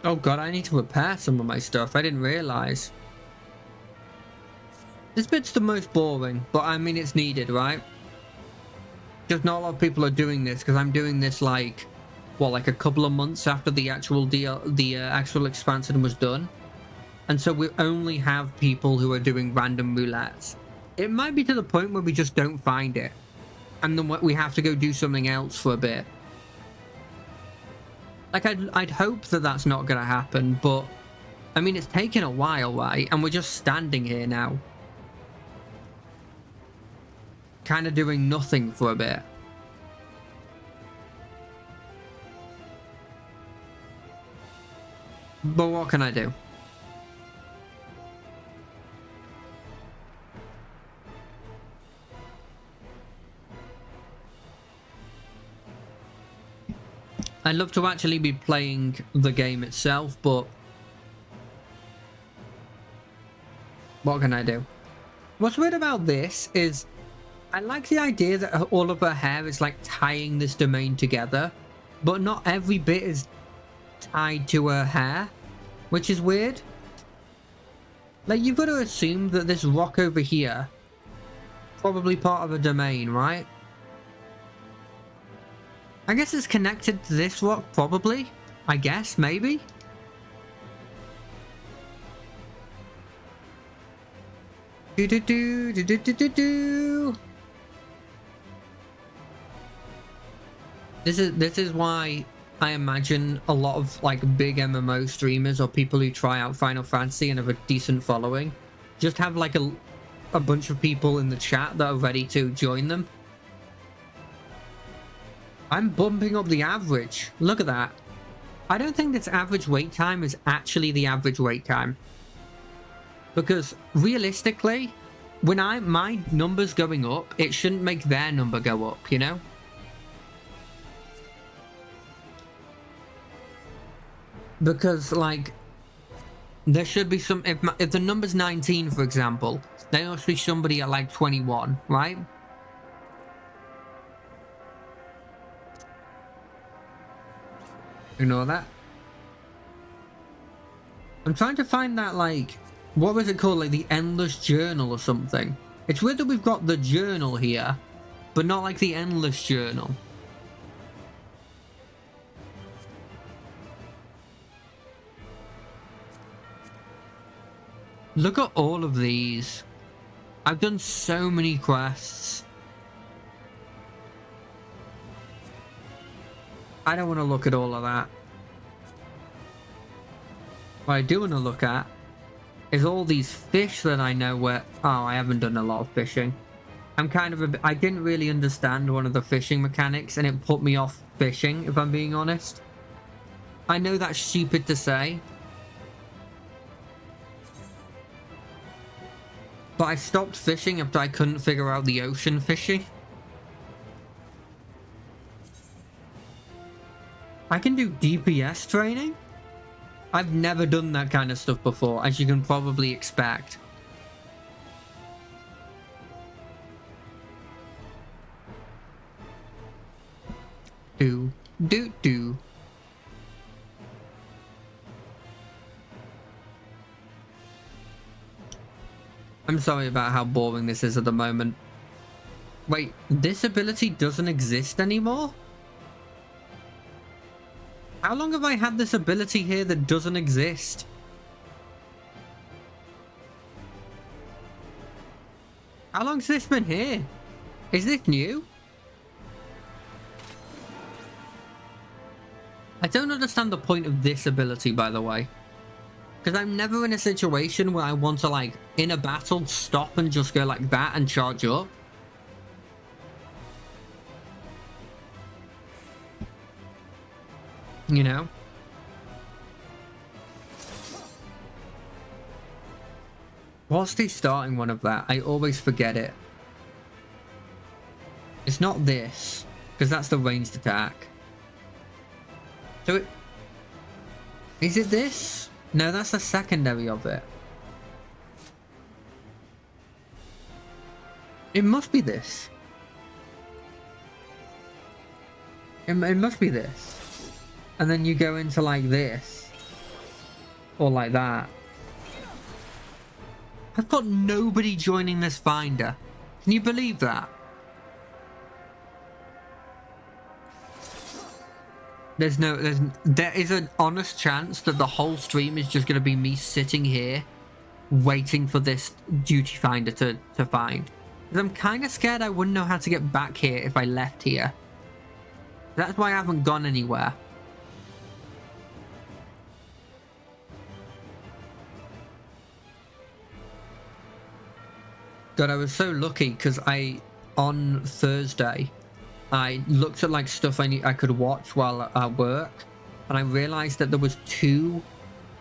Oh god, I need to repair some of my stuff. I didn't realize. This bit's the most boring, but I mean it's needed, right? Just not a lot of people are doing this because I'm doing this like, what, like a couple of months after the actual actual expansion was done, and so we only have people who are doing random roulettes. It might be to the point where we just don't find it, and then we have to go do something else for a bit. Like I'd hope that that's not gonna happen, but I mean it's taken a while, right? And we're just standing here now, kind of doing nothing for a bit. But what can I do? I'd love to actually be playing the game itself, but what can I do? What's weird about this is I like the idea that all of her hair is like tying this domain together, but not every bit is tied to her hair, which is weird. Like, you've got to assume that this rock over here probably part of a domain, right? I guess it's connected to this rock, probably. I guess, maybe. Do do do do do do do do. This is why I imagine a lot of like big MMO streamers or people who try out Final Fantasy and have a decent following just have like a bunch of people in the chat that are ready to join them. I'm bumping up the average. Look at that. I don't think this average wait time is actually the average wait time. Because realistically, when my number's going up, it shouldn't make their number go up, you know? Because, like, there should be some... If the number's 19, for example, there must be somebody at, like, 21, right? Ignore that. I'm trying to find that, like... What was it called? Like, the Endless Journal or something. It's weird that we've got the journal here, but not, like, the Endless Journal. Look at all of these. I've done so many quests. I don't want to look at all of that. What I do want to look at is all these fish that I know where... Oh, I haven't done a lot of fishing. I'm kind of I didn't really understand one of the fishing mechanics and it put me off fishing, if I'm being honest. I know that's stupid to say, but I stopped fishing after I couldn't figure out the ocean fishing. I can do DPS training? I've never done that kind of stuff before, as you can probably expect. Do. I'm sorry about how boring this is at the moment. Wait, this ability doesn't exist anymore? How long have I had this ability here that doesn't exist? How long's this been here? Is this new? I don't understand the point of this ability, by the way. Because I'm never in a situation where I want to, like, in a battle, stop and just go like that and charge up. You know? What's the starting one of that? I always forget it. It's not this, because that's the ranged attack. So it... Is it this? No, that's the secondary of it. It must be this. It must be this. And then you go into like this. Or like that. I've got nobody joining this finder. Can you believe that? There is an honest chance that the whole stream is just going to be me sitting here waiting for this duty finder to find. Because I'm kind of scared I wouldn't know how to get back here if I left here. That's why I haven't gone anywhere. God, I was so lucky because on Thursday, I looked at like stuff I could watch while at work, and I realized that there was two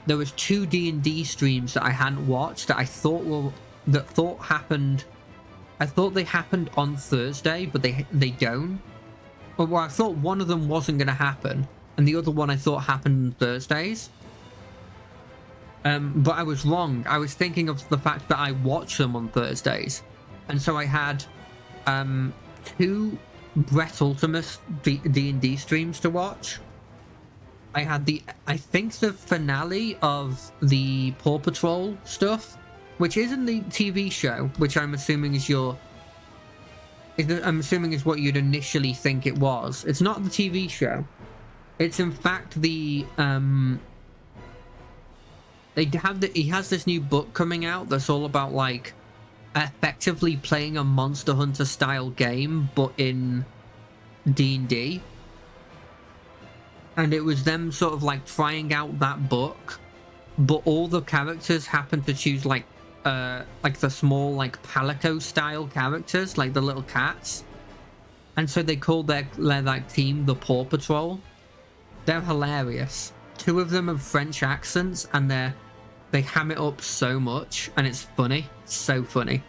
D&D streams that I hadn't watched that I thought happened. I thought they happened on Thursday, but they don't. Well, I thought one of them wasn't going to happen, and the other one I thought happened on Thursdays. But I was wrong. I was thinking of the fact that I watch them on Thursdays, and so I had two Brett Ultimus D&D streams to watch. I had I think the finale of the Paw Patrol stuff, which isn't the TV show, which I'm assuming is what you'd initially think it was. It's not the TV show. It's in fact the he has this new book coming out that's all about like effectively playing a Monster Hunter style game but in D&D, and it was them sort of like trying out that book, but all the characters happened to choose like the small like Palico style characters, like the little cats, and so they called their like team the Paw Patrol. They're hilarious. Two of them have French accents, and they ham it up so much, and it's funny. It's so funny.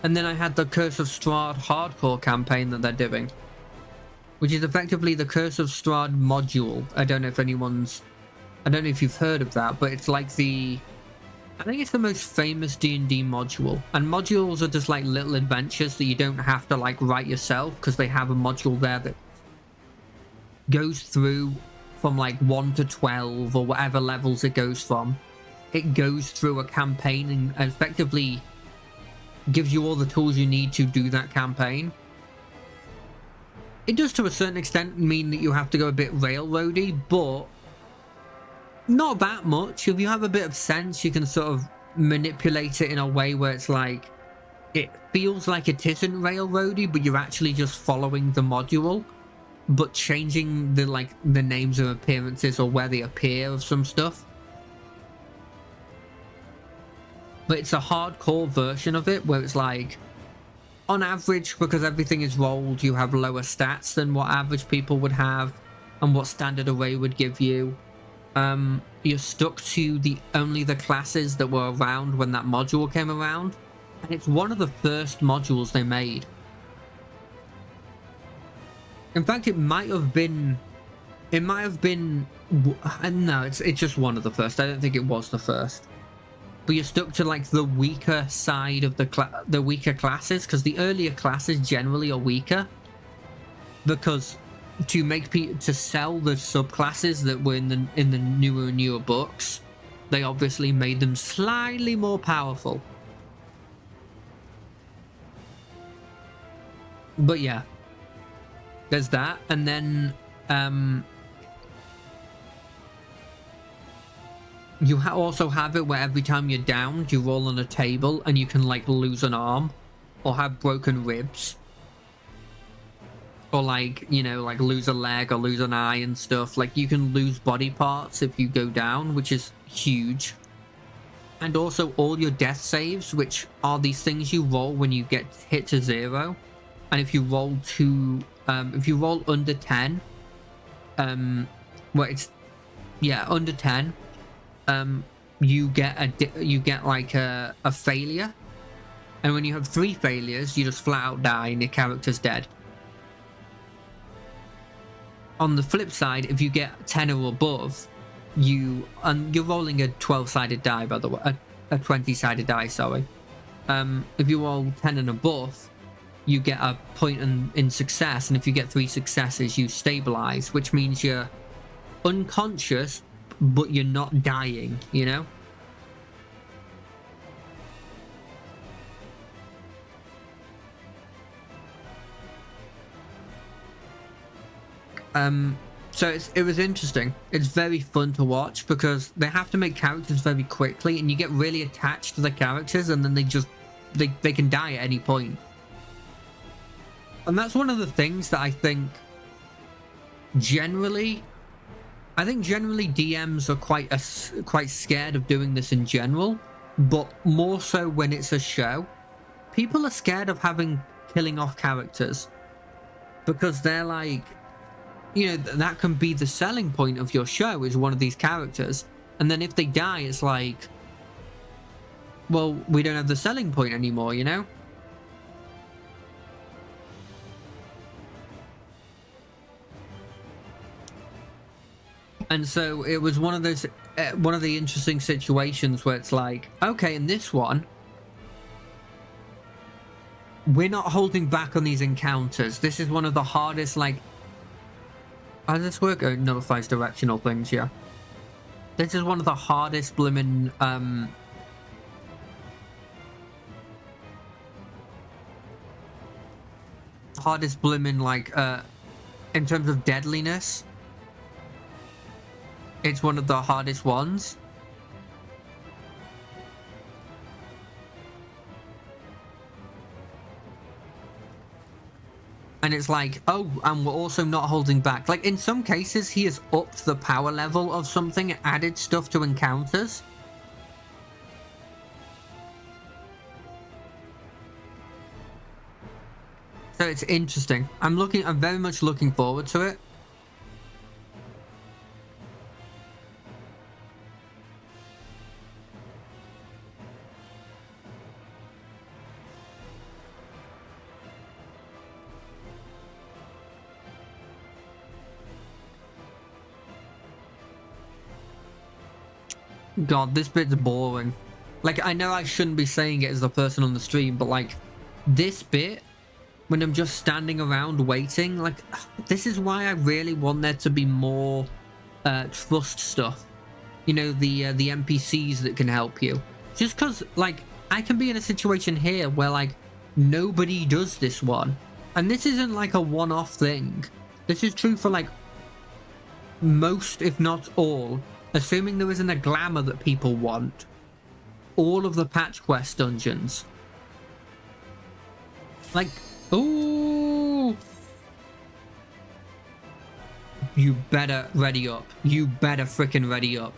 And then I had the Curse of Strahd hardcore campaign that they're doing, which is effectively the Curse of Strahd module. I don't know if you've heard of that, but it's like I think it's the most famous D&D module. And modules are just like little adventures that you don't have to like write yourself, because they have a module there that goes through from like 1 to 12 or whatever levels it goes from. It goes through a campaign and effectively gives you all the tools you need to do that campaign. It does to a certain extent mean that you have to go a bit railroady, but not that much. If you have a bit of sense, you can sort of manipulate it in a way where it's like, it feels like it isn't railroady, but you're actually just following the module, but changing the names of appearances or where they appear of some stuff. But it's a hardcore version of it where it's like, on average, because everything is rolled, you have lower stats than what average people would have and what standard array would give you. You're stuck to only the classes that were around when that module came around, and it's one of the first modules they made. In fact, it might have been no, it's just one of the first. I don't think it was the first. But you're stuck to like the weaker side of the weaker classes, because the earlier classes generally are weaker, because to sell the subclasses that were in the newer and newer books, they obviously made them slightly more powerful. But yeah, there's that, and then you also have it where every time you're downed, you roll on a table and you can like lose an arm or have broken ribs, or like, you know, like lose a leg or lose an eye and stuff. Like, you can lose body parts if you go down, which is huge. And also all your death saves, which are these things you roll when you get hit to 0, and if you roll under 10, under 10, you get like a failure, and when you have 3 failures, you just flat out die and your character's dead. On the flip side, if you get 10 or above, you're rolling a 12-sided die, by the way, a 20-sided die, sorry. If you roll 10 and above, you get a point in success, and if you get 3 successes, you stabilize, which means you're unconscious, but you're not dying, you know? So it was interesting. It's very fun to watch because they have to make characters very quickly, and you get really attached to the characters, and then they can die at any point. And that's one of the things that I think generally DMs are quite scared of doing this in general, but more so when it's a show. People are scared of killing off characters because they're like, you know, that can be the selling point of your show, is one of these characters, and then if they die, it's like, well, we don't have the selling point anymore, you know? And so it was one of those one of the interesting situations where it's like, okay, in this one, we're not holding back on these encounters. This is one of the hardest, like, how does this work? Oh, it nullifies directional things, yeah. This is one of the hardest blimmin', like, in terms of deadliness, it's one of the hardest ones. And it's like, oh, and we're also not holding back. Like, in some cases, he has upped the power level of something, added stuff to encounters. So it's interesting. I'm very much looking forward to it. God, this bit's boring. Like, I know I shouldn't be saying it as the person on the stream, but like, this bit, when I'm just standing around waiting, like, this is why I really want there to be more trust stuff. You know, the NPCs that can help you. Just because, like, I can be in a situation here where, like, nobody does this one. And this isn't like a one-off thing. This is true for, like, most, if not all, assuming there isn't a glamour that people want, all of the patch quest dungeons. Like, ooh, you better ready up. You better freaking ready up.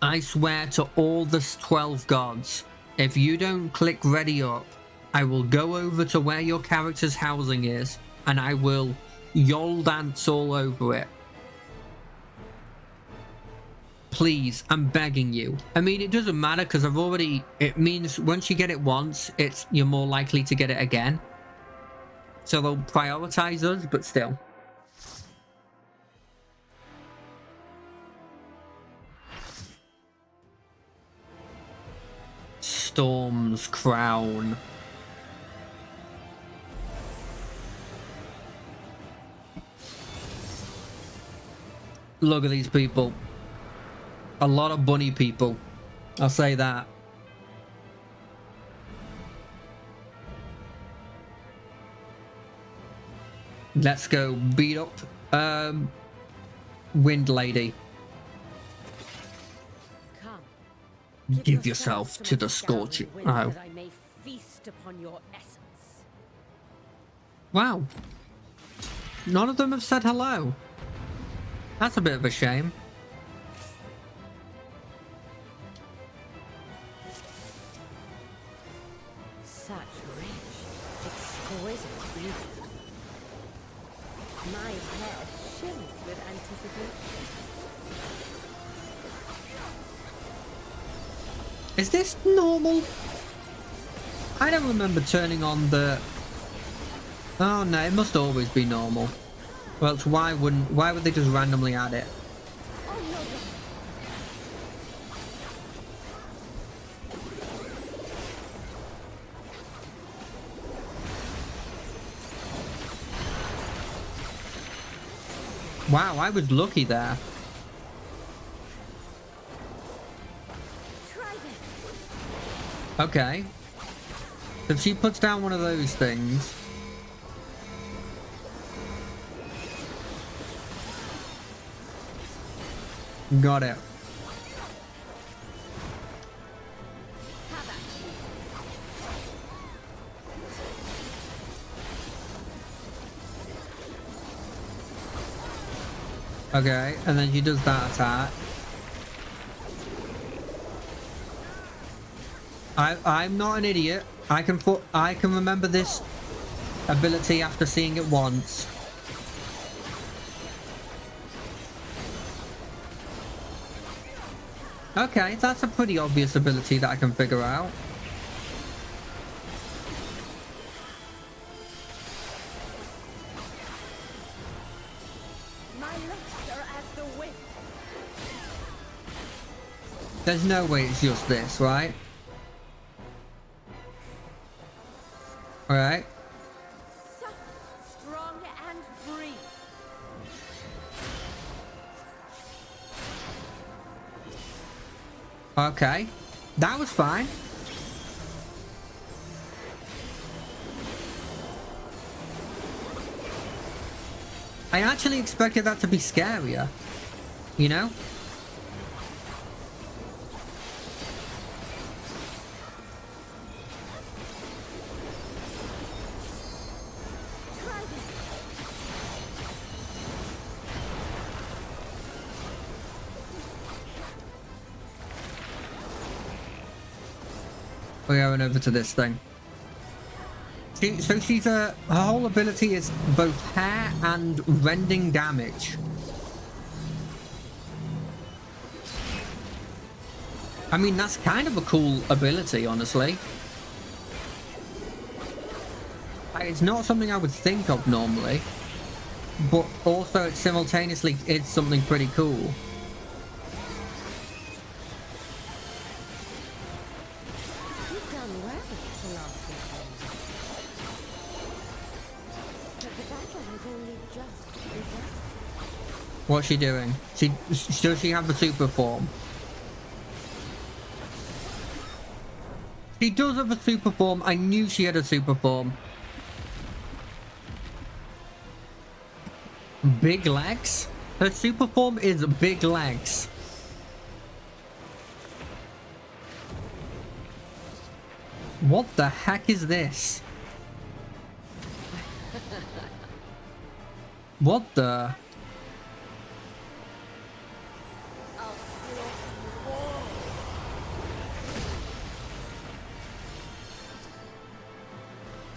I swear to all the 12 gods, if you don't click ready up, I will go over to where your character's housing is, and I will YOL dance all over it. Please, I'm begging you. I mean, it doesn't matter because it means once you get it once, you're more likely to get it again. So they'll prioritize us, but still. Storm's Crown. Look at these people. A lot of bunny people. I'll say that. Let's go beat up Wind Lady. Come. Give yourself to the scorching. Oh. That I may feast upon your essence. Wow. None of them have said hello. That's a bit of a shame. Such rich, exquisite beauty. My hair shimmies with anticipation. Is this normal? I don't remember turning on the... Oh no, it must always be normal. Or else why would they just randomly add it? Wow, I was lucky there. Try this. Okay. So if she puts down one of those things... Got it. Have at you. Okay, and then she does that attack. I'm not an idiot. I can remember this ability after seeing it once. Okay, that's a pretty obvious ability that I can figure out. My lips are as the wind. There's no way it's just this, right? Alright. Soft, strong, and free. Okay. That was fine. I actually expected that to be scarier. You know? Try this. We're going over to this thing. So she's her whole ability is both hair and rending damage. I mean, that's kind of a cool ability, honestly. It's not something I would think of normally, but also it simultaneously is something pretty cool. You've done well to last weekend. But the battle has only just begun. What's she doing? Does she have the super form? She does have a super form. I knew she had a super form. Big legs? Her super form is big legs. What the heck is this? What the?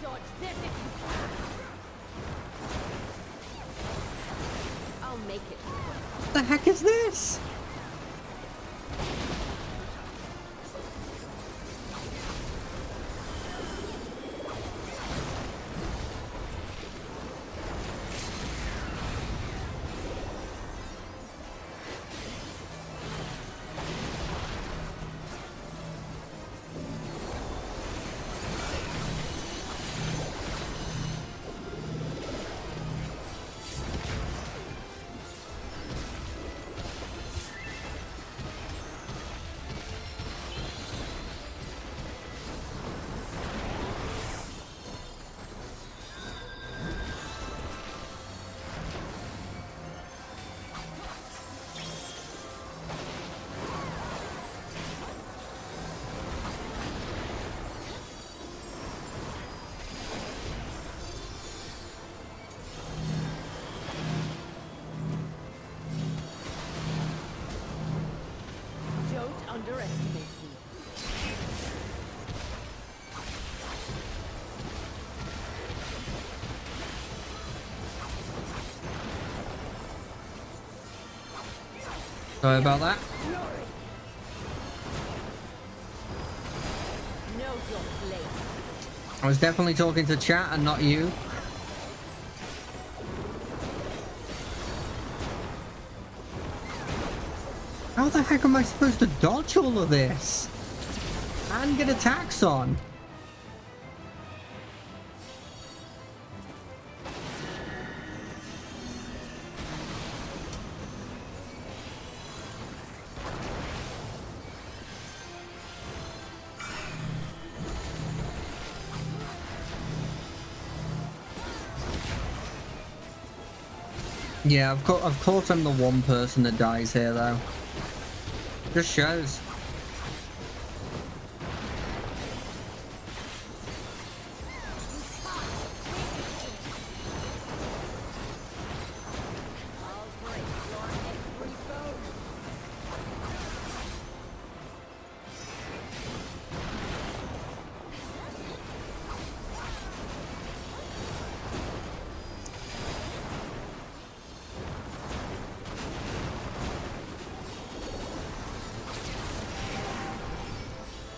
Dodge this if you can. I'll make it. What the heck is this? Don't underestimate me. Sorry about that. Know your place. I was definitely talking to chat and not you. How the heck am I supposed to dodge all of this? And get attacks on? Yeah, of course I'm the one person that dies here, though. Just shows.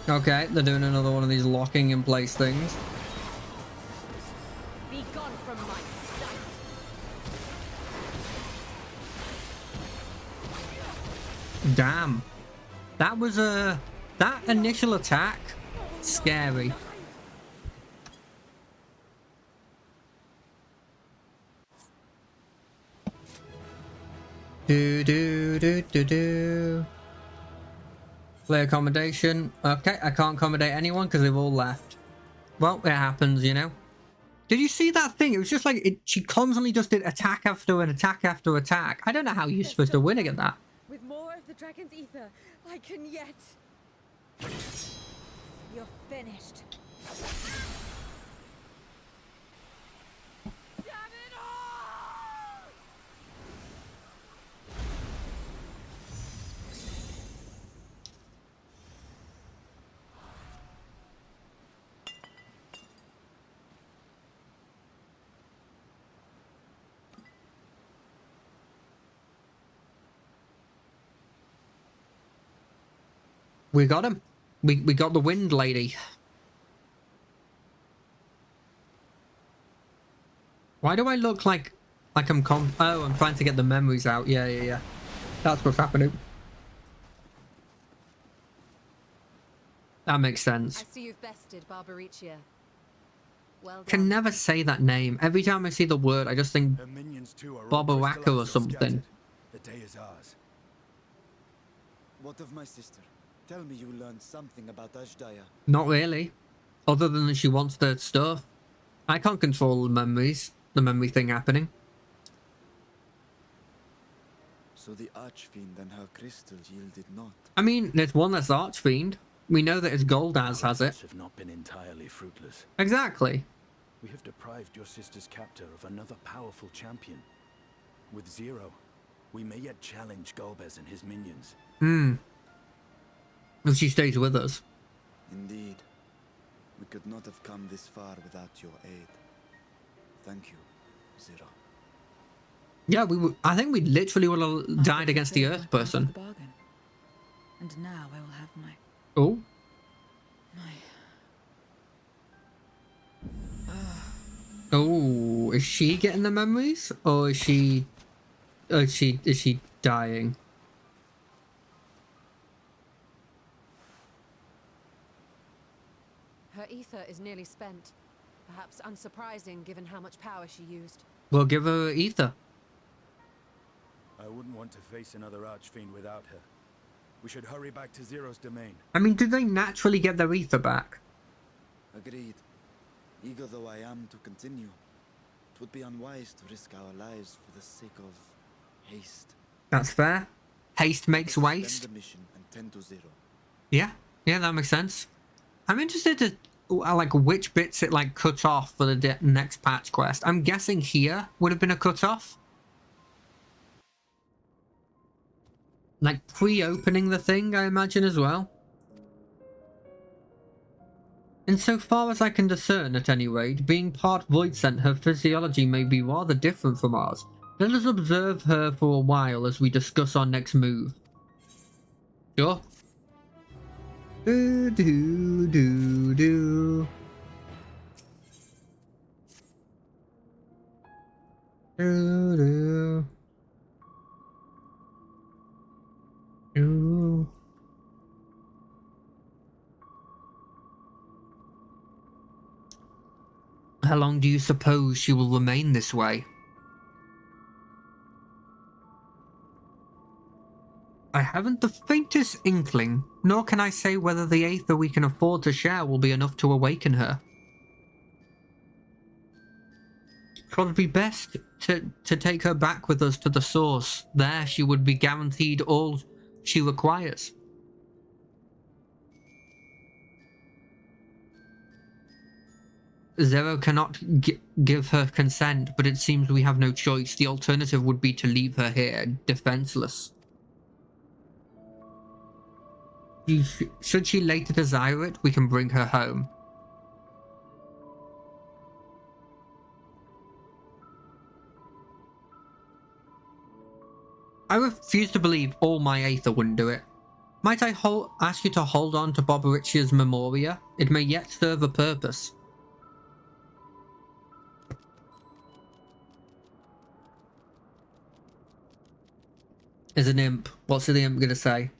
Okay, they're doing another one of these locking in place things. Be gone from my sight. Damn. That was that initial attack, scary. Do do do do do. Play accommodation. Okay, I can't accommodate anyone because they've all left. Well, it happens, you know. Did you see that thing? It was just like she constantly just did attack after an attack after attack. I don't know how you're supposed to win against that. With more of the dragon's ether, I can yet. You're finished. Damn it all! We got him. We got the wind lady. Why do I look like I'm oh, I'm trying to get the memories out. Yeah. That's what's happening. That makes sense. I see you've bested Barbaricia. Well done. Can never say that name. Every time I see the word, I just think Her minions too are all Bobawaka or crystallized something. scattered. The day is ours. What of my sister? Tell me you learned something about Ashdaya. Not really. Other than that she wants the stuff. I can't control the memories. The memory thing happening. So the Archfiend and her crystal yielded not. I mean, there's one that's Archfiend. We know that it's Goldaz has it. Have not been entirely fruitless. Exactly. We have deprived your sister's captor of another powerful champion. With Zero, we may yet challenge Golbez and his minions. If she stays with us. Indeed. We could not have come this far without your aid. Thank you, Zero. Yeah, I think we literally would have died against the Earth person. The bargain. And now I will have my... Oh. Oh, is she getting the memories? Or is she dying? Her ether is nearly spent. Perhaps unsurprising given how much power she used. We'll give her ether. I wouldn't want to face another Archfiend without her. We should hurry back to Zero's domain. I mean, did they naturally get their ether back? Agreed. Eager though I am to continue, it would be unwise to risk our lives for the sake of haste. That's fair. Haste makes Suspend waste. the mission and tend to Zero. Yeah, that makes sense. I'm interested to like which bits it like cut off for the next patch quest. I'm guessing here would have been a cut off. Like pre-opening the thing, I imagine as well. Insofar as I can discern, at any rate, being part Voidsent, her physiology may be rather different from ours. Let us observe her for a while as we discuss our next move. Sure. Do do do do. Do do. Do. How long do you suppose she will remain this way? I haven't the faintest inkling, nor can I say whether the aether we can afford to share will be enough to awaken her. Probably best to take her back with us to the source. There she would be guaranteed all she requires. Zero cannot give her consent, but it seems we have no choice. The alternative would be to leave her here, defenseless. Should she later desire it, we can bring her home. I refuse to believe all my Aether wouldn't do it. Might I ask you to hold on to Bobbericia's Memoria? It may yet serve a purpose. Is an imp. What's the imp gonna say?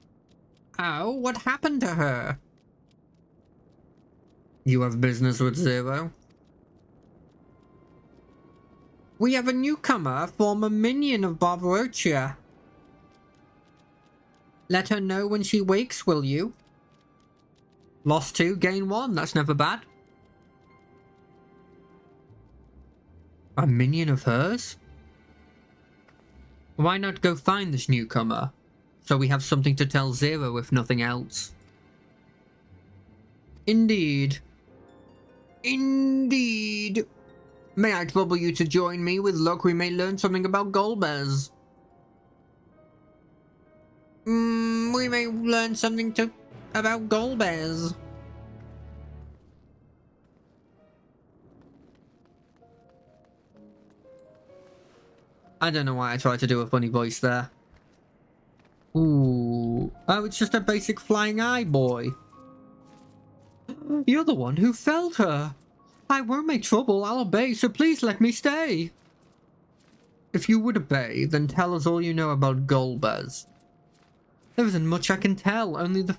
Oh, what happened to her? You have business with Zero? We have a newcomer, former minion of Barbaricia. Let her know when she wakes, will you? Lost 2, gain 1. That's never bad. A minion of hers? Why not go find this newcomer? So we have something to tell Zero, if nothing else. Indeed. Indeed. May I trouble you to join me? With luck we may learn something about Golbez. We may learn something about Golbez. I don't know why I tried to do a funny voice there. Ooh. Oh, it's just a basic flying eye boy. You're the one who felled her. I won't make trouble, I'll obey, so please let me stay. If you would obey, then tell us all you know about Golbez. There isn't much I can tell, only the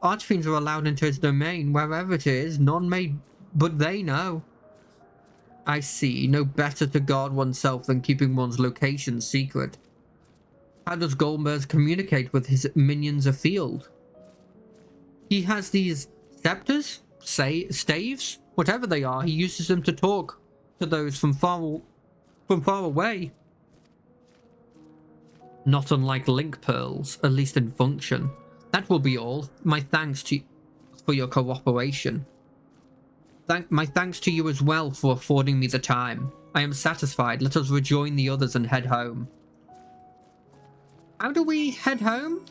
Archfiends are allowed into his domain, wherever it is, none may, but they know. I see, no better to guard oneself than keeping one's location secret. How does Golbez communicate with his minions afield? He has these scepters, staves, whatever they are, he uses them to talk to those from far away. Not unlike link pearls, at least in function. That will be all. My thanks for your cooperation. My thanks to you as well for affording me the time. I am satisfied. Let us rejoin the others and head home. How do we head home?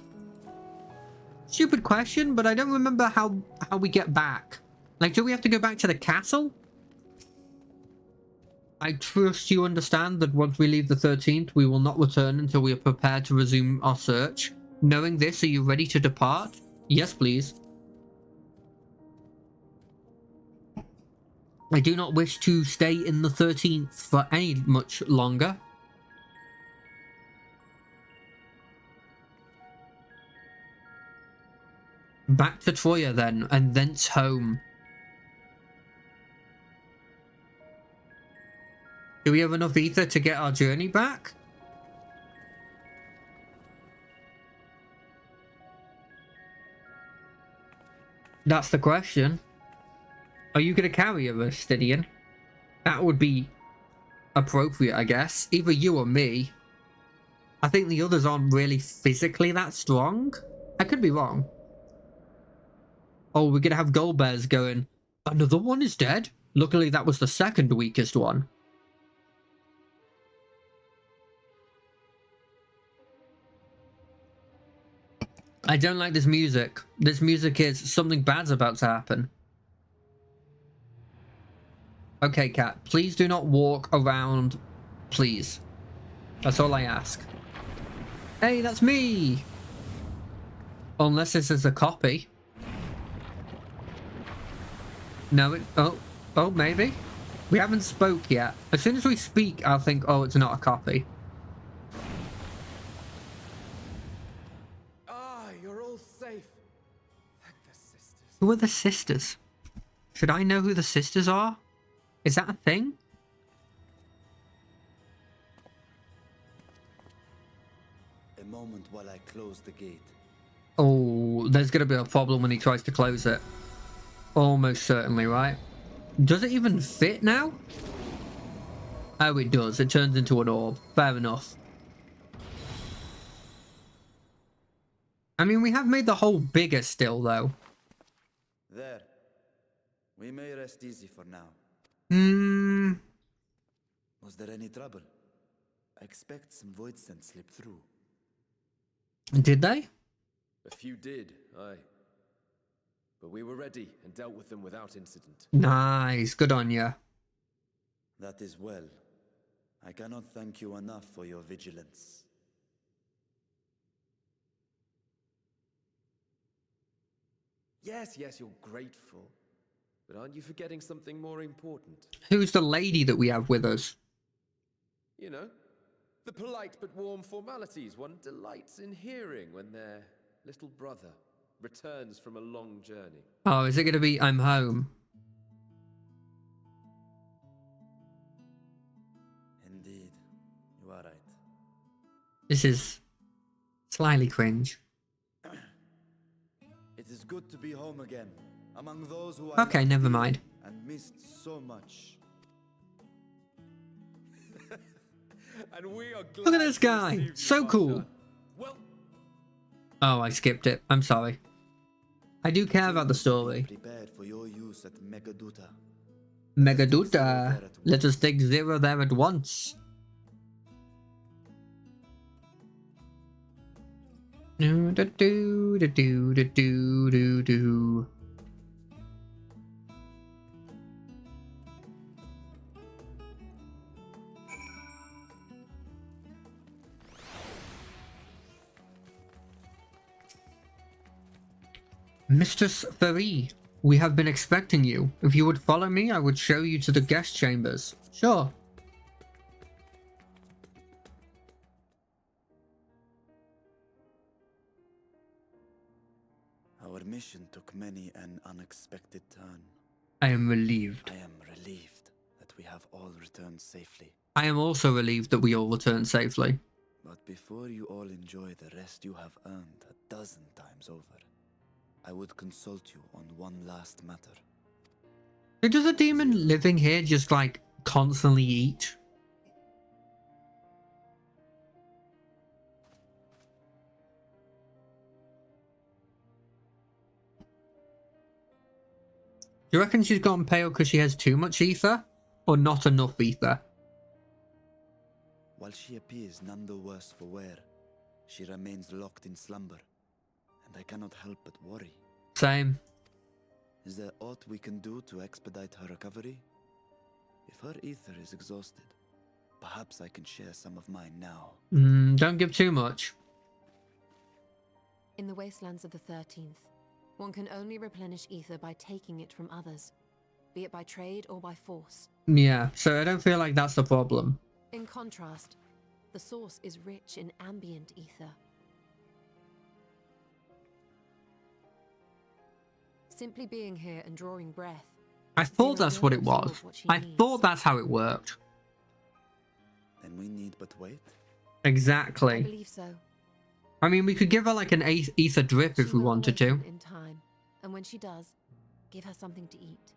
Stupid question, but I don't remember how we get back. Like, do we have to go back to the castle? I trust you understand that once we leave the 13th, we will not return until we are prepared to resume our search. Knowing this, are you ready to depart? Yes, please. I do not wish to stay in the 13th for any much longer. Back to Troya then, and thence home. Do we have enough ether to get our journey back? That's the question. Are you going to carry a Vestidian? That would be appropriate, I guess. Either you or me. I think the others aren't really physically that strong. I could be wrong. Oh, we're going to have Golbez going, another one is dead? Luckily, that was the second weakest one. I don't like this music. This music is something bad's about to happen. Okay, cat, please do not walk around. Please. That's all I ask. Hey, that's me! Unless this is a copy. No, it... Oh, maybe? We haven't spoke yet. As soon as we speak, I'll think, oh, it's not a copy. You're all safe. Thank the sisters. Who are the sisters? Should I know who the sisters are? Is that a thing? A moment while I close the gate. Oh, there's gonna be a problem when he tries to close it. Almost certainly, right? Does it even fit now? Oh, it does. It turns into an orb. Fair enough. I mean, we have made the hole bigger still, though. There. We may rest easy for now. Hmm. Was there any trouble? I expect some void scent slipped through. Did they? A few did, aye. But we were ready and dealt with them without incident. Nice. Good on you. That is well. I cannot thank you enough for your vigilance. Yes, you're grateful. But aren't you forgetting something more important? Who's the lady that we have with us? You know, the polite but warm formalities one delights in hearing when their little brother returns from a long journey. Oh, is it going to be I'm home? Indeed, you are right. This is slightly cringe. It is good to be home again, among those who I Okay, loved never dearly mind. and missed so much. And we are glad Look at this to guy. receive you, So my cool. son. Well, Oh, I skipped it. I'm sorry. I do care about the story. Prepared for your use at Megaduta. Megaduta. Let us take Zero there at once. Do do do do do do do do. Mistress Ferry, we have been expecting you. If you would follow me, I would show you to the guest chambers. Sure. Our mission took many an unexpected turn. I am relieved. I am relieved that we have all returned safely. I am also relieved that we all returned safely. But before you all enjoy the rest you have earned 12 times over, I would consult you on one last matter. Does a demon living here just like constantly eat? Do you reckon she's gotten pale because she has too much ether? Or not enough ether? While she appears none the worse for wear, she remains locked in slumber, and I cannot help but worry. Same. Is there aught we can do to expedite her recovery? If her ether is exhausted, perhaps I can share some of mine now. Don't give too much. In the wastelands of the 13th, one can only replenish ether by taking it from others, be it by trade or by force. Yeah, so I don't feel like that's the problem. In contrast, the source is rich in ambient ether. Simply being here and drawing breath. I thought Zero that's will what it absorb was. what she I needs. thought that's how it worked. Then we need but wait. I Exactly. believe so. I mean, we could give her like an ether drip if She we will wanted to. awaken in time, and when she does, give her something to eat.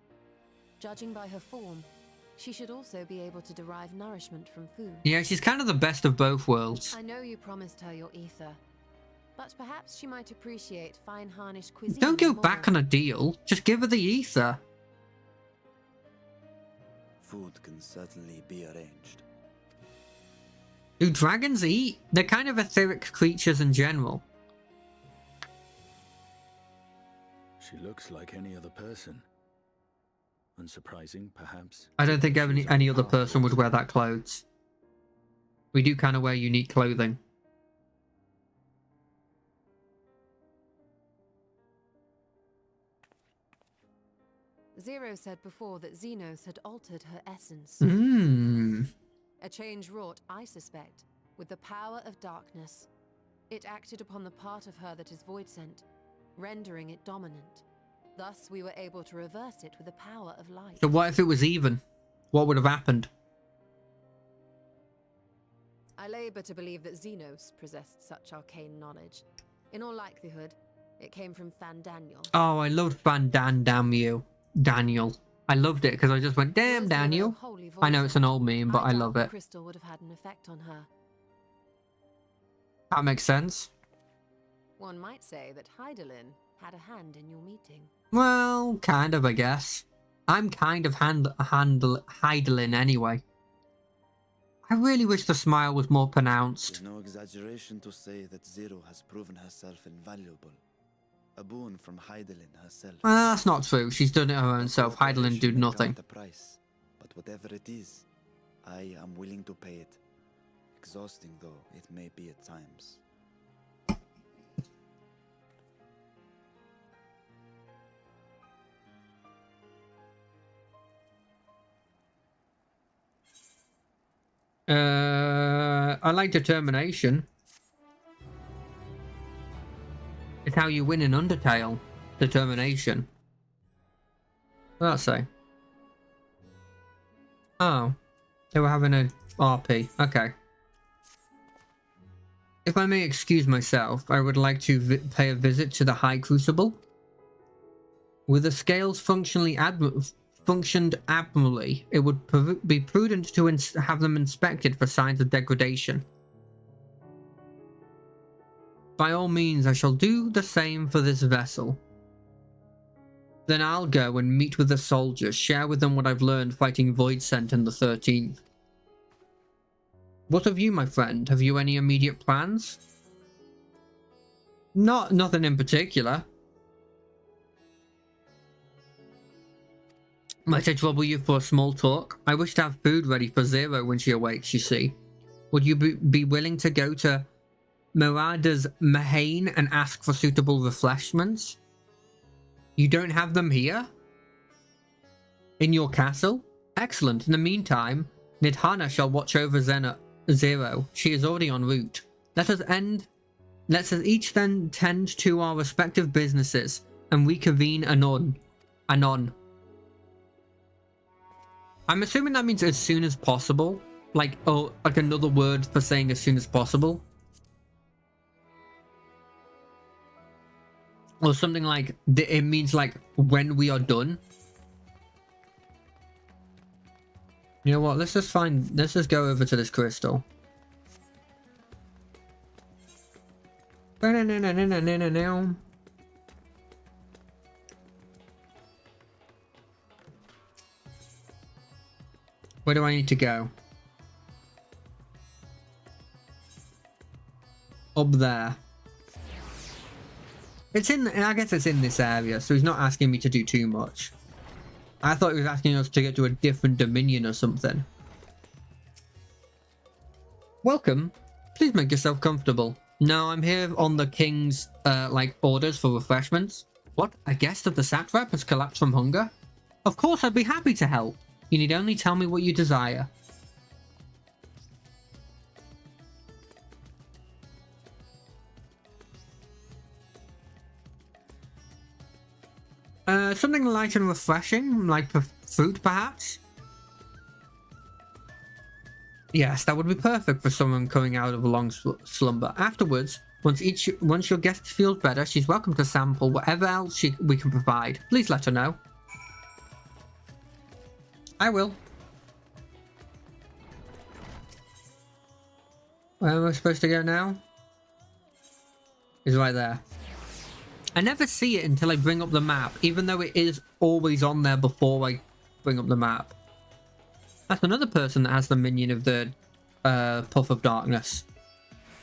Judging by her form, she should also be able to derive nourishment from food. Yeah, she's kind of the best of both worlds. I know you promised her your ether, but perhaps she might appreciate fine harnished cuisine. Don't go more. back on a deal. Just give her the ether. Food can certainly be arranged. Do dragons eat? They're kind of etheric creatures in general. She looks like any other person. Unsurprising, perhaps. I don't think She's any other powerful person would wear too. that clothes. We do kind of wear unique clothing. Zero said before that Xenos had altered her essence. Mmm. A change wrought, I suspect, with the power of darkness. It acted upon the part of her that is void sent, rendering it dominant. Thus, we were able to reverse it with the power of light. So what if it was even? What would have happened? I labor to believe that Xenos possessed such arcane knowledge. In all likelihood, it came from Fandaniel. Oh, I loved Van Dan, damn you. Daniel. I loved it because I just went, damn, Were Zero Daniel. wholly earthly voice. I know it's an old meme, but I doubt love the it. crystal would have had an effect on her. That makes sense. One might say that Hydaelyn had a hand in your meeting. Well, kind of, I guess. I'm kind of Hydaelyn anyway. I really wish the smile was more pronounced. It's no exaggeration to say that Zero has proven herself invaluable. A boon from Hydaelyn herself. That's not true. She's done it her own self. Hydaelyn did nothing. The price, but whatever it is, I am willing to pay it. Exhausting though it may be at times. I like determination. It's how you win in Undertale. Determination. What did that say? Oh. They were having a RP. Okay. If I may excuse myself, I would like to pay a visit to the High Crucible. With the scales functioned admirably, it would be prudent to have them inspected for signs of degradation. By all means, I shall do the same for this vessel. Then I'll go and meet with the soldiers, share with them what I've learned fighting Voidsent in the 13th. What of you, my friend? Have you any immediate plans? Nothing in particular. Might I trouble you for a small talk? I wish to have food ready for Zero when she awakes, you see. Would you be willing to go to Mirada's Mahane and ask for suitable refreshments? You don't have them here? In your castle? Excellent. In the meantime, Nidhana shall watch over Zero. She is already en route. Let us each then tend to our respective businesses and reconvene anon. I'm assuming that means as soon as possible. Like another word for saying as soon as possible. Or something like, it means like when we are done. You know what, let's just go over to this crystal. No. Where do I need to go? Up there. I guess it's in this area, so he's not asking me to do too much. I thought he was asking us to get to a different dominion or something. Welcome. Please make yourself comfortable. No, I'm here on the king's, orders for refreshments. What? A guest of the satrap has collapsed from hunger? Of course, I'd be happy to help. You need only tell me what you desire. Something light and refreshing, like fruit perhaps? Yes, that would be perfect for someone coming out of a long slumber. Afterwards, once your guest feels better, she's welcome to sample whatever else we can provide. Please let her know. I will. Where am I supposed to go now? It's right there. I never see it until I bring up the map, even though it is always on there before I bring up the map. That's another person that has the minion of the Puff of Darkness.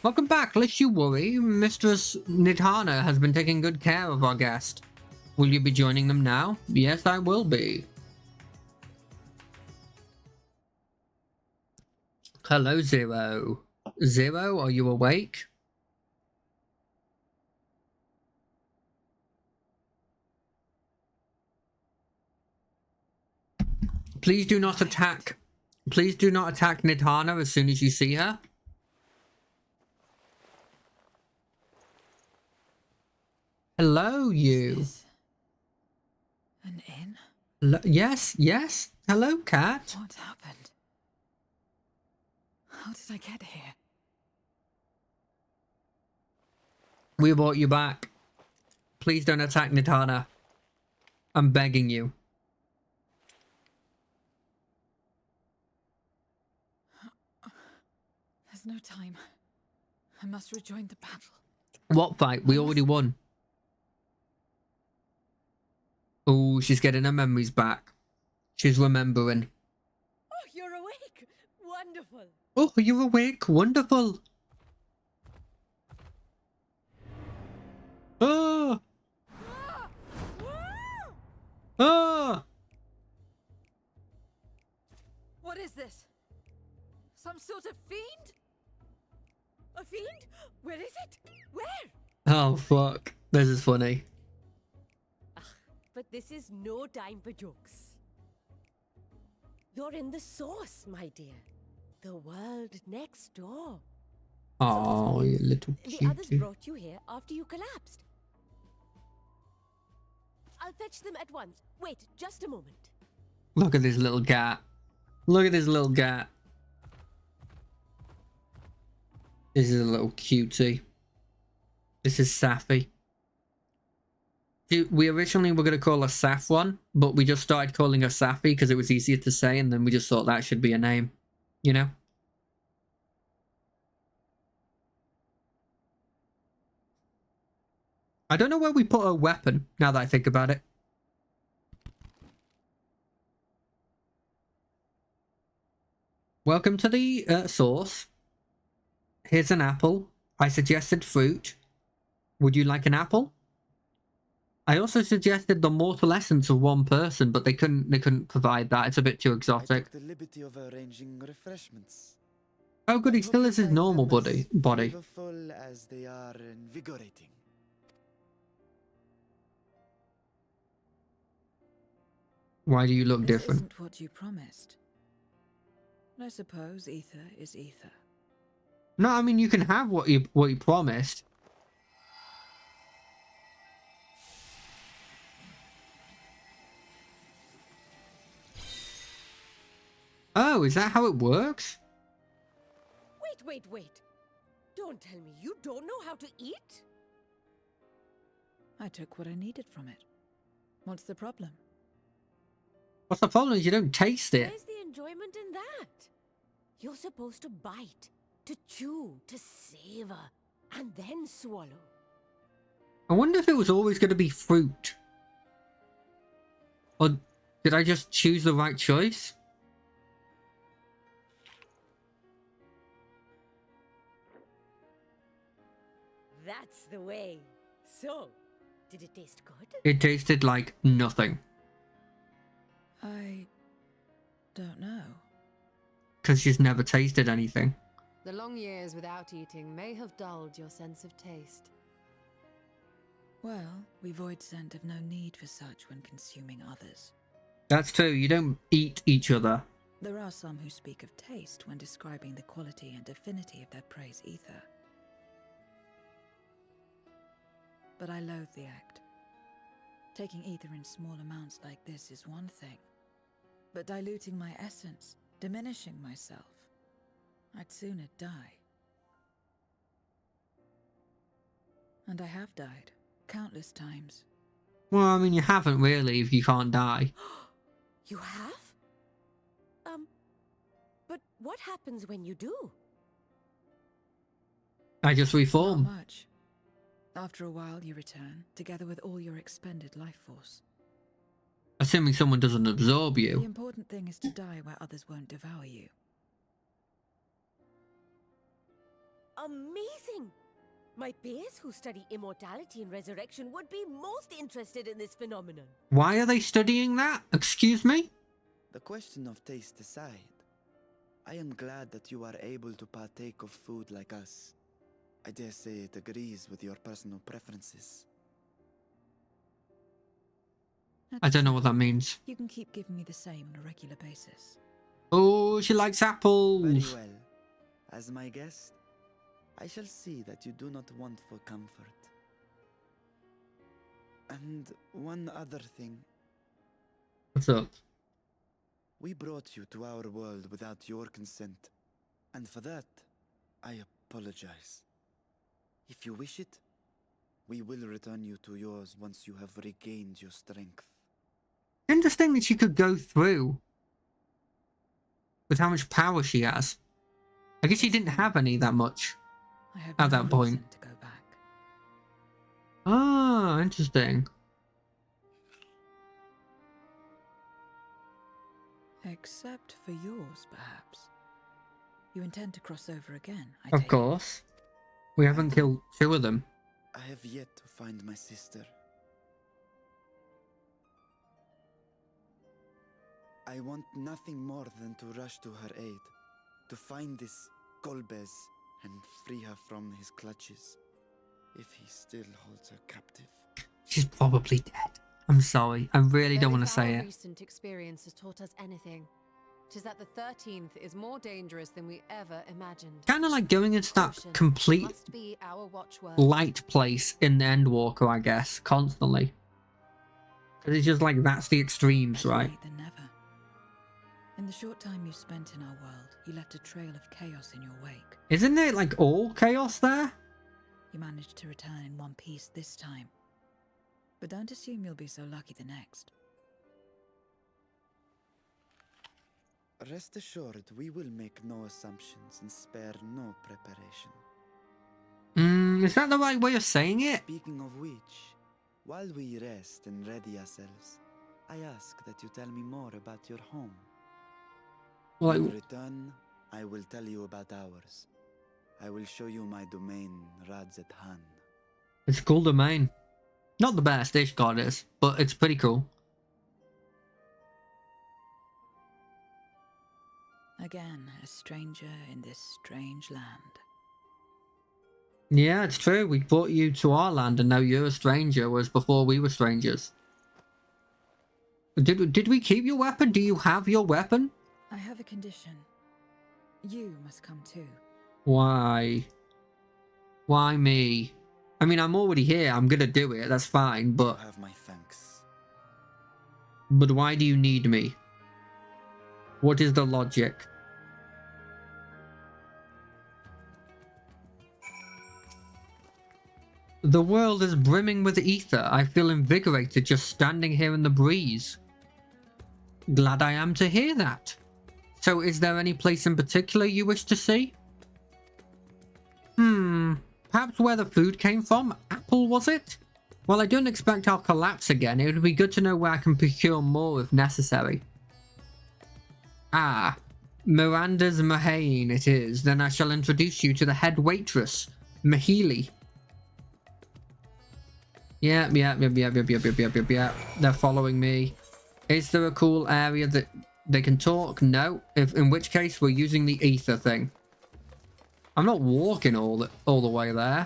Welcome back, lest you worry. Mistress Nidhana has been taking good care of our guest. Will you be joining them now? Yes, I will be. Hello, Zero. Zero, are you awake? Please do not attack Nidhana as soon as you see her. Hello, you. An inn? Yes. Hello, cat. What happened? How did I get here? We brought you back. Please don't attack Nidhana. I'm begging you. There's no time. I must rejoin the battle. What fight? We already won. Oh, she's getting her memories back. She's remembering. Oh, you're awake! Wonderful! Oh, you're awake. Wonderful. Oh! Oh! What is this? Some sort of fiend? A fiend? Where is it? Where? Oh, fuck. This is funny. But this is no time for jokes. You're in the source, my dear. The world next door. Oh, you little The others cutie. brought you here after you collapsed. I'll fetch them at once. Wait, just a moment. Look at this little cat. Look at this little cat. This is a little cutie. This is Safi. We originally were going to call her Saffron, but we just started calling her Safi because it was easier to say, and then we just thought that should be a name. You know? I don't know where we put her weapon, now that I think about it. Welcome to the source. Here's an apple. I suggested fruit. Would you like an apple? I also suggested the mortal essence of one person, but they couldn't provide that. It's a bit too I exotic. took the liberty of arranging refreshments. Oh good, he still has his normal body. Flavorful as they are invigorating. Why do you look This different? isn't what you promised. I suppose ether is ether. No, I mean you can have what you promised. Oh, is that how it works? Wait. Don't tell me you don't know how to eat? I took what I needed from it. What's the problem? What's the problem is you don't taste it. Where's the enjoyment in that? You're supposed to bite, to chew, to savor, and then swallow. I wonder if it was always going to be fruit. Or did I just choose the right choice? That's the way. So, did it taste good? It tasted like nothing. I don't know. Because she's never tasted anything. The long years without eating may have dulled your sense of taste. Well, we void scent have no need for such when consuming others. That's true, you don't eat each other. There are some who speak of taste when describing the quality and affinity of their prey's ether. But I loathe the act. Taking ether in small amounts like this is one thing. But diluting my essence, diminishing myself, I'd sooner die. And I have died, countless times. Well, I mean, you haven't really if you can't die. You have? But what happens when you do? I just reform. Not much. After a while, you return, together with all your expended life force. Assuming someone doesn't absorb The you. important thing is to die where others won't devour you. Amazing! My peers who study immortality and resurrection would be most interested in this phenomenon. Why are they studying that? Excuse me? The question of taste aside, I am glad that you are able to partake of food like us. I dare say it agrees with your personal preferences. I don't know what that means. You can keep giving me the same on a regular basis. Oh, she likes Very apples. well. As my guest, I shall see that you do not want for comfort. And one other thing. What's up? We brought you to our world without your consent. And for that, I apologize. If you wish it, we will return you to yours once you have regained your strength. Interesting that she could go through with how much power she has. I guess he didn't have any that much I have at no that point. reason to go back. Ah, interesting. Except for yours, perhaps. You intend to cross over again, I Of take it. course. We haven't killed 2 of them. I have yet to find my sister. I want nothing more than to rush to her aid, to find this Golbez and free her from his clutches, if he still holds her captive. She's probably dead. I'm sorry. I really don't Though want to if say our it. recent experience has taught us anything, it is that the 13th is more dangerous than we ever imagined. Kind of like going into that Caution complete must be our watchword. light place in the Endwalker, I guess, constantly. Because it's just like, that's the extremes, Better right? late than never. In the short time you spent in our world, you left a trail of chaos in your wake. Isn't it like all chaos there? You managed to return in one piece this time. But don't assume you'll be so lucky the next. Rest assured, we will make no assumptions and spare no preparation. Is that the right way of saying it? Speaking of which, while we rest and ready ourselves, I ask that you tell me more about your home. Like, In return, I will tell you about ours. I will show you my domain, Radzet Han. it's a cool domain. Not the best, Ishgard is, but it's pretty cool. Again, a stranger in this strange land. Yeah, it's true. We brought you to our land and now you're a stranger, whereas before we were strangers. Did we keep your weapon? Do you have your weapon? I have a condition. You must come too. Why? Why me? I mean, I'm already here. I'm gonna do it. That's fine, but... You have my thanks. But why do you need me? What is the logic? The world is brimming with ether. I feel invigorated just standing here in the breeze. Glad I am to hear that. So is there any place in particular you wish to see? Perhaps where the food came from? Apple, was it? Well, I don't expect I'll collapse again. It would be good to know where I can procure more if necessary. Ah, Miranda's Mahane it is. Then I shall introduce you to the head waitress, Mahili. Yeah. They're following me. Is there a cool area that they can talk? No. In which case, we're using the ether thing. I'm not walking all the way there.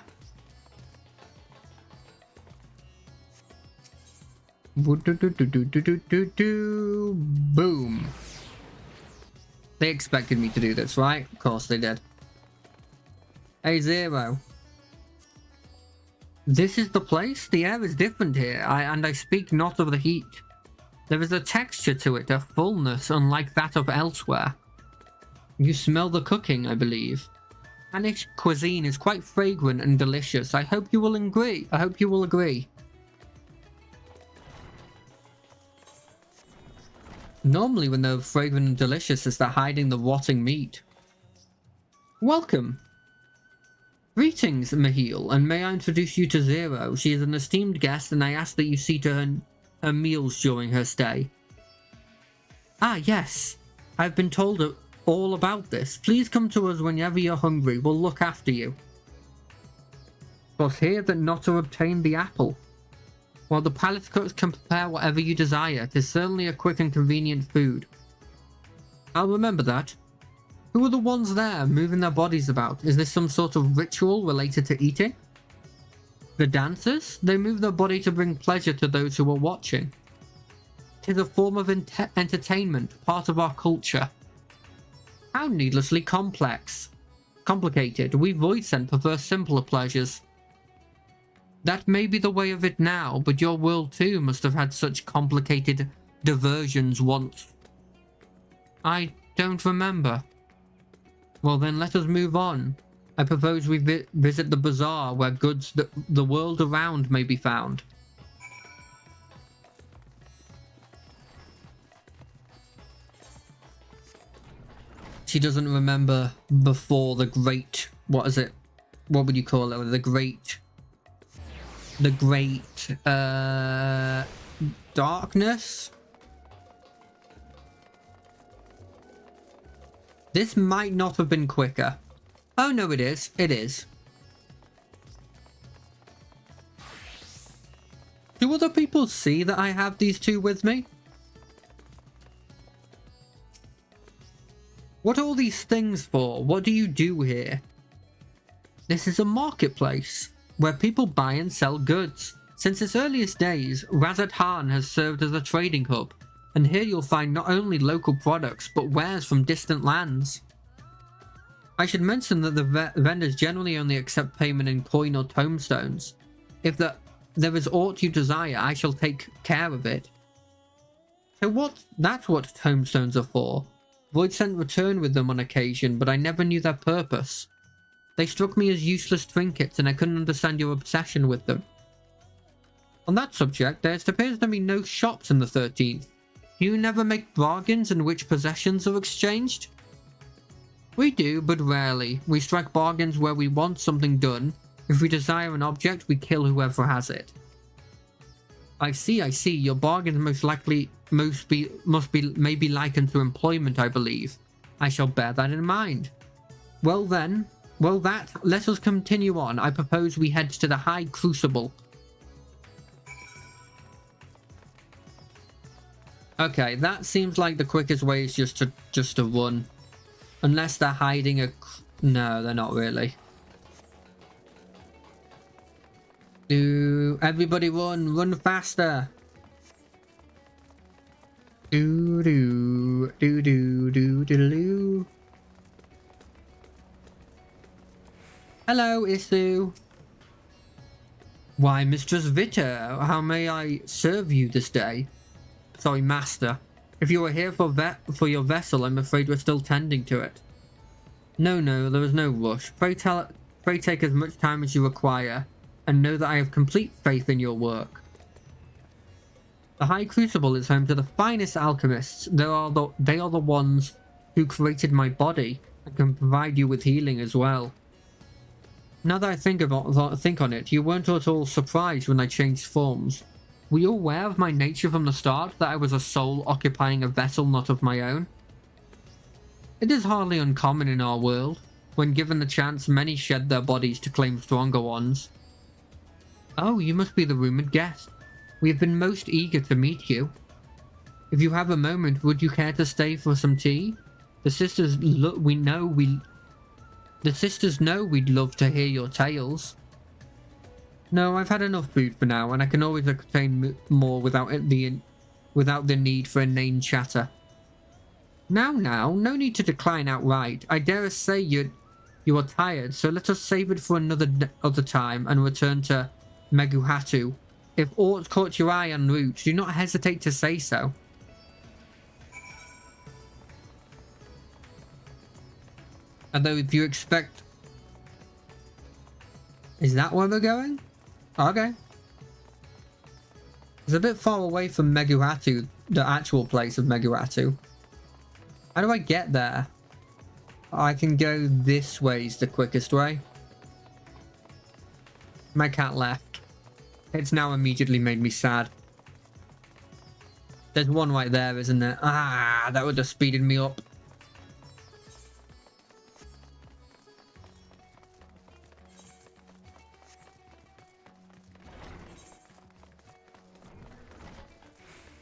Boom. They expected me to do this, right? Of course they did. Hey, Zero. This is the place? The air is different here, and I speak not of the heat. There is a texture to it, a fullness unlike that of elsewhere. You smell the cooking, I believe. Spanish cuisine is quite fragrant and delicious. I hope you will agree. Normally when they're fragrant and delicious, it's they're hiding the rotting meat. Welcome. Greetings, Mahil, and may I introduce you to Zero. She is an esteemed guest, and I ask that you see to her meals during her stay. Ah, yes. I've been told all about this. Please come to us whenever you're hungry. We'll look after you. 'Twas here that Notta obtained the apple. While the palace cooks can prepare whatever you desire, it is certainly a quick and convenient food. I'll remember that. Who are the ones there moving their bodies about? Is this some sort of ritual related to eating? The dancers? They move their body to bring pleasure to those who are watching. It is a form of entertainment, part of our culture. How needlessly complicated. We Voidsent prefer simpler pleasures. That may be the way of it now, but your world too must have had such complicated diversions once. I don't remember. Well then, let us move on. I propose we visit the bazaar where goods the world around may be found. She doesn't remember before the great... What is it? What would you call it? The great... darkness? This might not have been quicker. Oh no, it is. It is. Do other people see that I have these two with me? What are all these things for? What do you do here? This is a marketplace where people buy and sell goods. Since its earliest days, Razat-Han has served as a trading hub, and here you'll find not only local products but wares from distant lands. I should mention that the vendors generally only accept payment in coin or tomestones. If there is aught you desire, I shall take care of it. So that's what tomestones are for. Voidsent returned with them on occasion, but I never knew their purpose. They struck me as useless trinkets, and I couldn't understand your obsession with them. On that subject, there appears to be no shops in the 13th. You never make bargains in which possessions are exchanged? We do, but rarely. We strike bargains where we want something done. If we desire an object, we kill whoever has it. I see. Your bargains must be maybe likened to employment, I believe. I shall bear that in mind. Let us continue on. I propose we head to the High Crucible. Okay, that seems like the quickest way is just to run. Unless they're hiding a... No, they're not really. Everybody run faster. Do. Hello, Isu. Why, Mistress Vita, how may I serve you this day? Sorry, Master. If you are here for your vessel, I'm afraid we're still tending to it. No, there is no rush. Pray take as much time as you require, and know that I have complete faith in your work. The High Crucible is home to the finest alchemists. They are the ones who created my body, and can provide you with healing as well. Now that I think on it, you weren't at all surprised when I changed forms. Were you aware of my nature from the start, that I was a soul occupying a vessel not of my own? It is hardly uncommon in our world. When given the chance, many shed their bodies to claim stronger ones. Oh, you must be the rumoured guest. We have been most eager to meet you. If you have a moment, would you care to stay for some tea? The sisters know we'd love to hear your tales. No, I've had enough food for now, and I can always obtain more without the need for inane chatter. Now, no need to decline outright. I dare say you are tired, so let us save it for other time and return to Meguhatu. If aught caught your eye en route, do not hesitate to say so. Although if you expect... Is that where we're going? Okay. It's a bit far away from Meguhatu, the actual place of Meguhatu. How do I get there? I can go this way is the quickest way. My cat left. It's now immediately made me sad. There's one right there, isn't there? Ah, that would have speeded me up.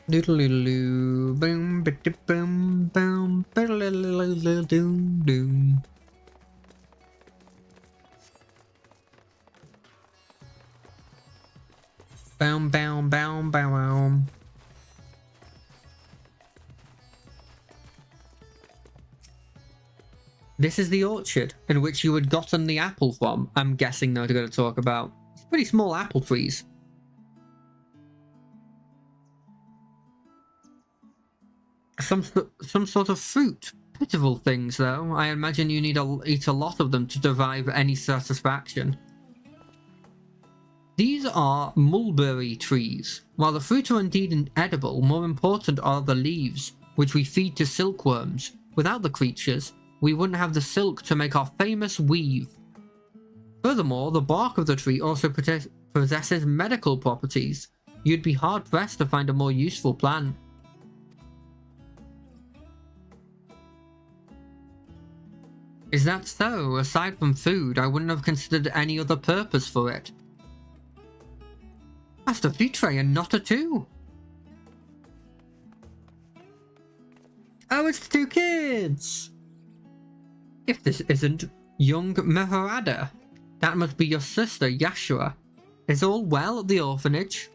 Doodle-doodle-doo, boom, boom, boom, doom, doom. Boom, boom, boom, boom. This is the orchard in which you had gotten the apple from. I'm guessing they're going to talk about. It's pretty small apple trees. Some sort of fruit. Pitiful things, though. I imagine you need to eat a lot of them to derive any satisfaction. These are mulberry trees. While the fruit are indeed edible, more important are the leaves, which we feed to silkworms. Without the creatures, we wouldn't have the silk to make our famous weave. Furthermore, the bark of the tree also possesses medical properties. You'd be hard-pressed to find a more useful plant. Is that so? Aside from food, I wouldn't have considered any other purpose for it. Master Vitre and Notta too. Oh, it's the two kids! If this isn't young Meharada, that must be your sister, Yashua. Is all well at the orphanage?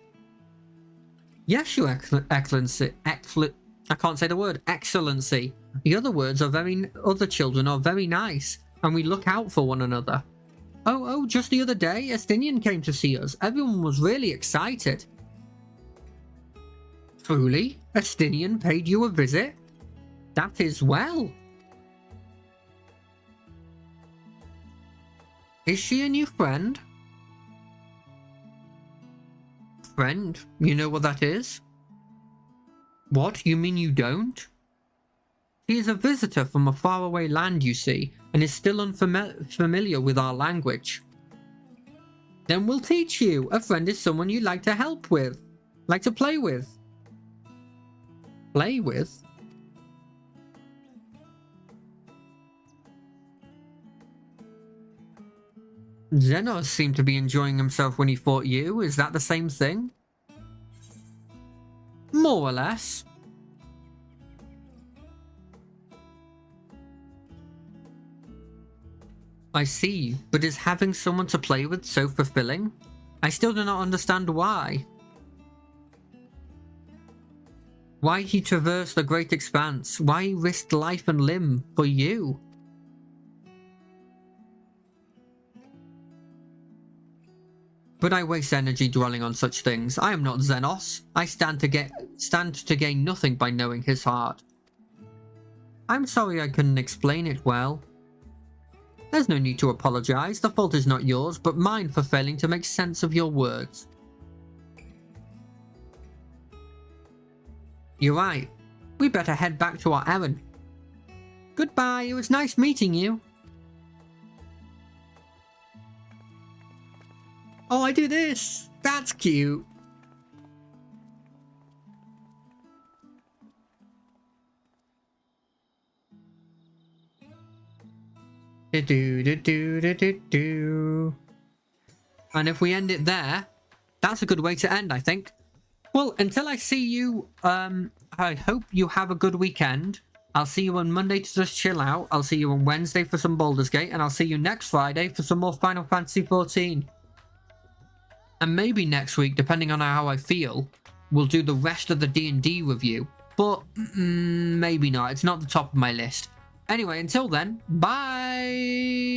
Yes, your excellency. I can't say the word. Excellency. The other children are very nice, and we look out for one another. Oh, just the other day, Estinian came to see us. Everyone was really excited. Truly? Estinian paid you a visit? That is well. Is she a new friend? Friend? You know what that is? What? You mean you don't? He is a visitor from a faraway land, you see, and is still unfamiliar with our language. Then we'll teach you. A friend is someone you like to help with. Like to play with. Play with? Xenos seemed to be enjoying himself when he fought you. Is that the same thing? More or less. I see, but is having someone to play with so fulfilling? I still do not understand why. Why he traversed the great expanse, why he risked life and limb for you. But I waste energy dwelling on such things. I am not Xenos. I stand to gain nothing by knowing his heart. I'm sorry I couldn't explain it well. There's no need to apologize. The fault is not yours, but mine for failing to make sense of your words. You're right. We better head back to our errand. Goodbye. It was nice meeting you. Oh, I do this. That's cute. And if we end it there, that's a good way to end, I think. Well, until I see you, I hope you have a good weekend. I'll see you on Monday to just chill out. I'll see you on Wednesday for some Baldur's Gate, and I'll see you next Friday for some more Final Fantasy XIV. And maybe next week, depending on how I feel, we'll do the rest of the D&D review. But maybe not. It's not the top of my list. Anyway, until then, bye!